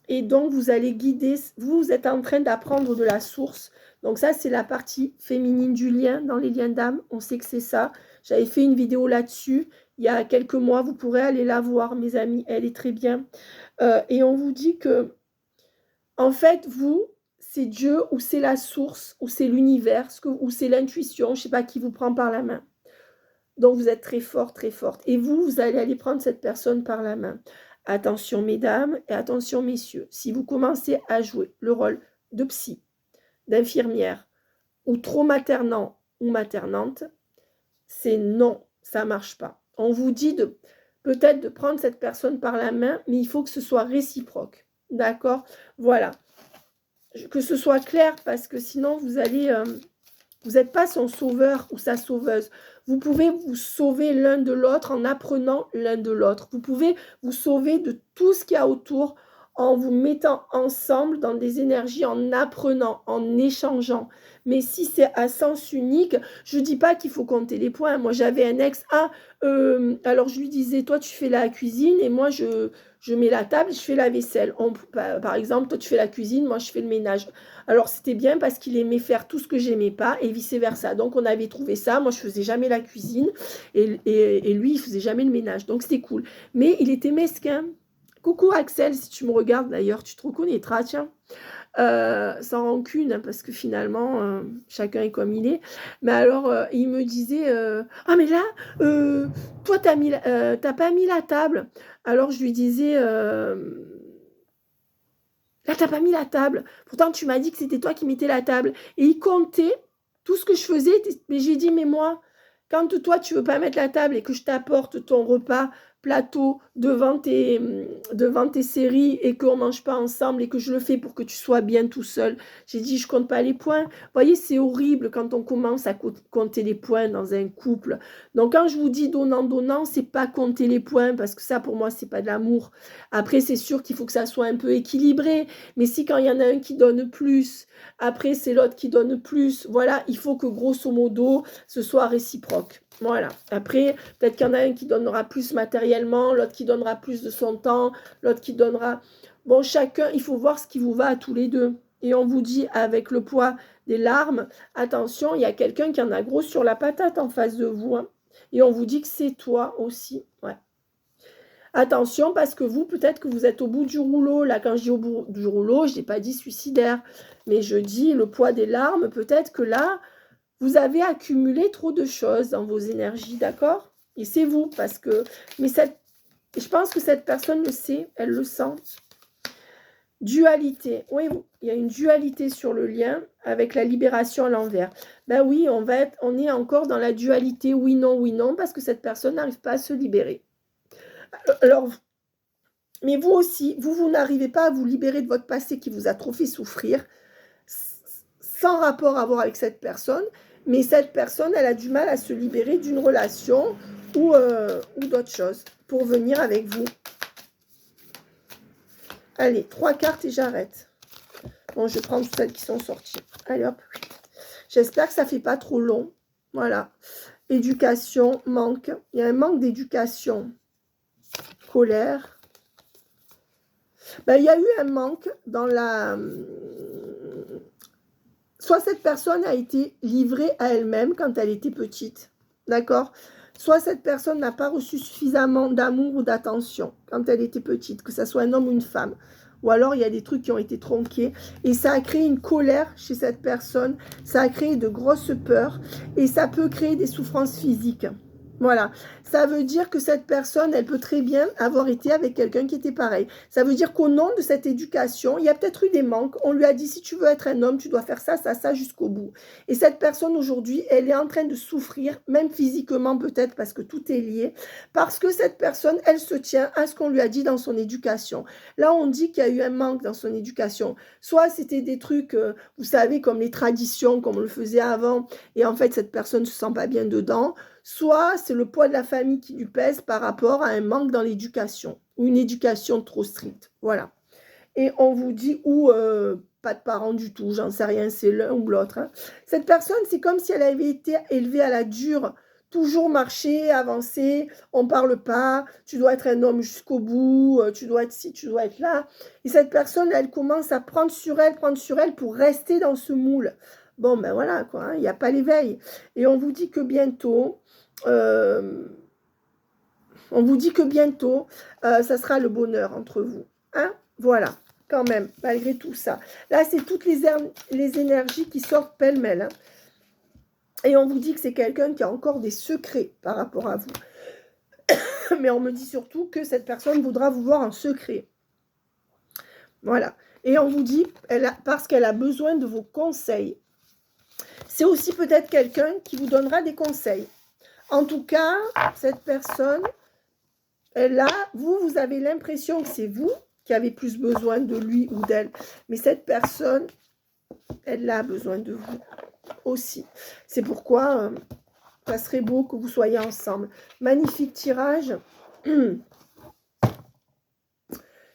Et donc, vous allez guider, vous êtes en train d'apprendre de la source. Donc ça, c'est la partie féminine du lien dans les liens d'âme. On sait que c'est ça. J'avais fait une vidéo là-dessus il y a quelques mois. Vous pourrez aller la voir, mes amis. Elle est très bien. Et on vous dit que, en fait, c'est Dieu ou c'est la source ou c'est l'univers ou c'est l'intuition. Je ne sais pas qui vous prend par la main. Donc, vous êtes très fort, très forte. Et vous allez aller prendre cette personne par la main. Attention, mesdames, et attention, messieurs. Si vous commencez à jouer le rôle de psy, d'infirmière, ou trop maternant ou maternante, c'est non, ça ne marche pas. On vous dit peut-être de prendre cette personne par la main, mais il faut que ce soit réciproque. D'accord? Voilà. Que ce soit clair, parce que sinon, vous n'êtes pas son sauveur ou sa sauveuse. Vous pouvez vous sauver l'un de l'autre en apprenant l'un de l'autre. Vous pouvez vous sauver de tout ce qu'il y a autour en vous mettant ensemble dans des énergies, en apprenant, en échangeant. Mais si c'est à sens unique, je ne dis pas qu'il faut compter les points. Moi, j'avais un ex, alors je lui disais, toi, tu fais la cuisine et moi, je mets la table, je fais la vaisselle. Par exemple, toi, tu fais la cuisine, moi, je fais le ménage. Alors, c'était bien parce qu'il aimait faire tout ce que j'aimais pas et vice-versa. Donc, on avait trouvé ça. Moi, je faisais jamais la cuisine et lui, il faisait jamais le ménage. Donc, c'était cool. Mais il était mesquin. Coucou Axel, si tu me regardes d'ailleurs, tu te reconnaîtras, tiens. Sans rancune, hein, parce que finalement, chacun est comme il est. Mais alors, il me disait, ah mais là, toi, t'as pas mis la table. Alors, je lui disais, là, t'as pas mis la table. Pourtant, tu m'as dit que c'était toi qui mettais la table. Et il comptait tout ce que je faisais. Mais j'ai dit, mais moi, quand toi, tu veux pas mettre la table et que je t'apporte ton repas plateau devant tes séries et qu'on ne mange pas ensemble et que je le fais pour que tu sois bien tout seul. J'ai dit, je compte pas les points. Vous voyez, c'est horrible quand on commence à compter les points dans un couple. Donc, quand je vous dis donnant, c'est pas compter les points parce que ça, pour moi, c'est pas de l'amour. Après, c'est sûr qu'il faut que ça soit un peu équilibré. Mais si quand il y en a un qui donne plus, après, c'est l'autre qui donne plus. Voilà, il faut que grosso modo, ce soit réciproque. Voilà. Après, peut-être qu'il y en a un qui donnera plus matériellement, l'autre qui donnera plus de son temps, l'autre qui donnera... Bon, chacun, il faut voir ce qui vous va à tous les deux. Et on vous dit, avec le poids des larmes, attention, il y a quelqu'un qui en a gros sur la patate en face de vous. Hein. Et on vous dit que c'est toi aussi. Ouais. Attention, parce que vous, peut-être que vous êtes au bout du rouleau. Là, quand je dis au bout du rouleau, je n'ai pas dit suicidaire. Mais je dis le poids des larmes. Peut-être que là, vous avez accumulé trop de choses dans vos énergies, d'accord? Et c'est vous, parce que... Mais je pense que cette personne le sait, elle le sent. Dualité. Oui, il y a une dualité sur le lien avec la libération à l'envers. Ben oui, on est encore dans la dualité oui, non, parce que cette personne n'arrive pas à se libérer. Alors, mais vous aussi, vous n'arrivez pas à vous libérer de votre passé qui vous a trop fait souffrir, sans rapport à voir avec cette personne, mais cette personne, elle a du mal à se libérer d'une relation ou d'autre chose pour venir avec vous. Allez, 3 cartes et j'arrête. Bon, je prends toutes celles qui sont sorties. Allez, hop. J'espère que ça ne fait pas trop long. Voilà. Éducation, manque. Il y a un manque d'éducation. Colère. Ben, il y a eu un manque dans la... Soit cette personne a été livrée à elle-même quand elle était petite. D'accord ? Soit cette personne n'a pas reçu suffisamment d'amour ou d'attention quand elle était petite, que ce soit un homme ou une femme. Ou alors il y a des trucs qui ont été tronqués. Et ça a créé une colère chez cette personne. Ça a créé de grosses peurs. Et ça peut créer des souffrances physiques. Voilà. Ça veut dire que cette personne, elle peut très bien avoir été avec quelqu'un qui était pareil. Ça veut dire qu'au nom de cette éducation, il y a peut-être eu des manques. On lui a dit, si tu veux être un homme, tu dois faire ça, ça, ça jusqu'au bout. Et cette personne, aujourd'hui, elle est en train de souffrir, même physiquement peut-être, parce que tout est lié, parce que cette personne, elle se tient à ce qu'on lui a dit dans son éducation. Là, on dit qu'il y a eu un manque dans son éducation. Soit c'était des trucs, vous savez, comme les traditions, comme on le faisait avant, et en fait, cette personne ne se sent pas bien dedans. Soit c'est le poids de la famille qui lui pèse par rapport à un manque dans l'éducation ou une éducation trop stricte. Voilà. Et on vous dit, ou pas de parents du tout, j'en sais rien, c'est l'un ou l'autre. Hein. Cette personne, c'est comme si elle avait été élevée à la dure, toujours marcher, avancer, on ne parle pas, tu dois être un homme jusqu'au bout, tu dois être ci, tu dois être là. Et cette personne, elle commence à prendre sur elle pour rester dans ce moule. Bon, ben voilà, quoi, hein, il n'y a pas l'éveil. Et on vous dit que bientôt... ça sera le bonheur entre vous. Hein? Voilà, quand même, malgré tout ça. Là, c'est toutes les énergies qui sortent pêle-mêle. Hein? Et on vous dit que c'est quelqu'un qui a encore des secrets par rapport à vous. Mais on me dit surtout que cette personne voudra vous voir en secret. Voilà. Et on vous dit, parce qu'elle a besoin de vos conseils. C'est aussi peut-être quelqu'un qui vous donnera des conseils. En tout cas, cette personne, là, vous avez l'impression que c'est vous qui avez plus besoin de lui ou d'elle. Mais cette personne, elle a besoin de vous aussi. C'est pourquoi ça serait beau que vous soyez ensemble. Magnifique tirage.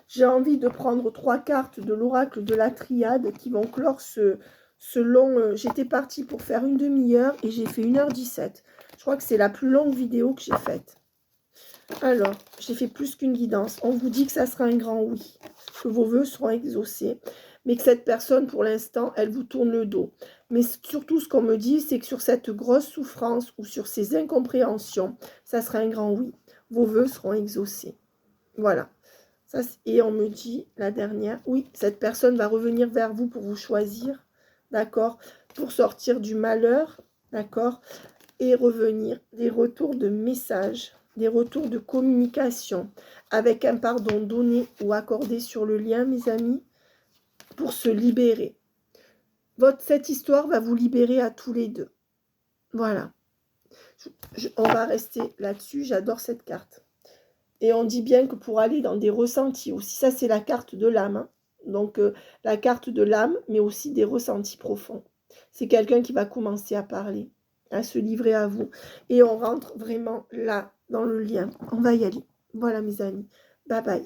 J'ai envie de prendre 3 cartes de l'oracle de la triade qui vont clore ce long... J'étais partie pour faire une demi-heure et j'ai fait 1h17. Je crois que c'est la plus longue vidéo que j'ai faite. Alors, j'ai fait plus qu'une guidance. On vous dit que ça sera un grand oui, que vos vœux seront exaucés, mais que cette personne, pour l'instant, elle vous tourne le dos. Mais surtout, ce qu'on me dit, c'est que sur cette grosse souffrance ou sur ces incompréhensions, ça sera un grand oui. Vos vœux seront exaucés. Voilà. Ça, et on me dit, la dernière, oui, cette personne va revenir vers vous pour vous choisir, d'accord, pour sortir du malheur, d'accord, et revenir des retours de messages, des retours de communication, avec un pardon donné ou accordé sur le lien, mes amis, pour se libérer. Cette histoire va vous libérer à tous les deux. Voilà. On va rester là-dessus, j'adore cette carte. Et on dit bien que pour aller dans des ressentis aussi, ça c'est la carte de l'âme, hein. Donc la carte de l'âme, mais aussi des ressentis profonds. C'est quelqu'un qui va commencer à parler, à se livrer à vous. Et on rentre vraiment là, dans le lien. On va y aller. Voilà mes amis. Bye bye.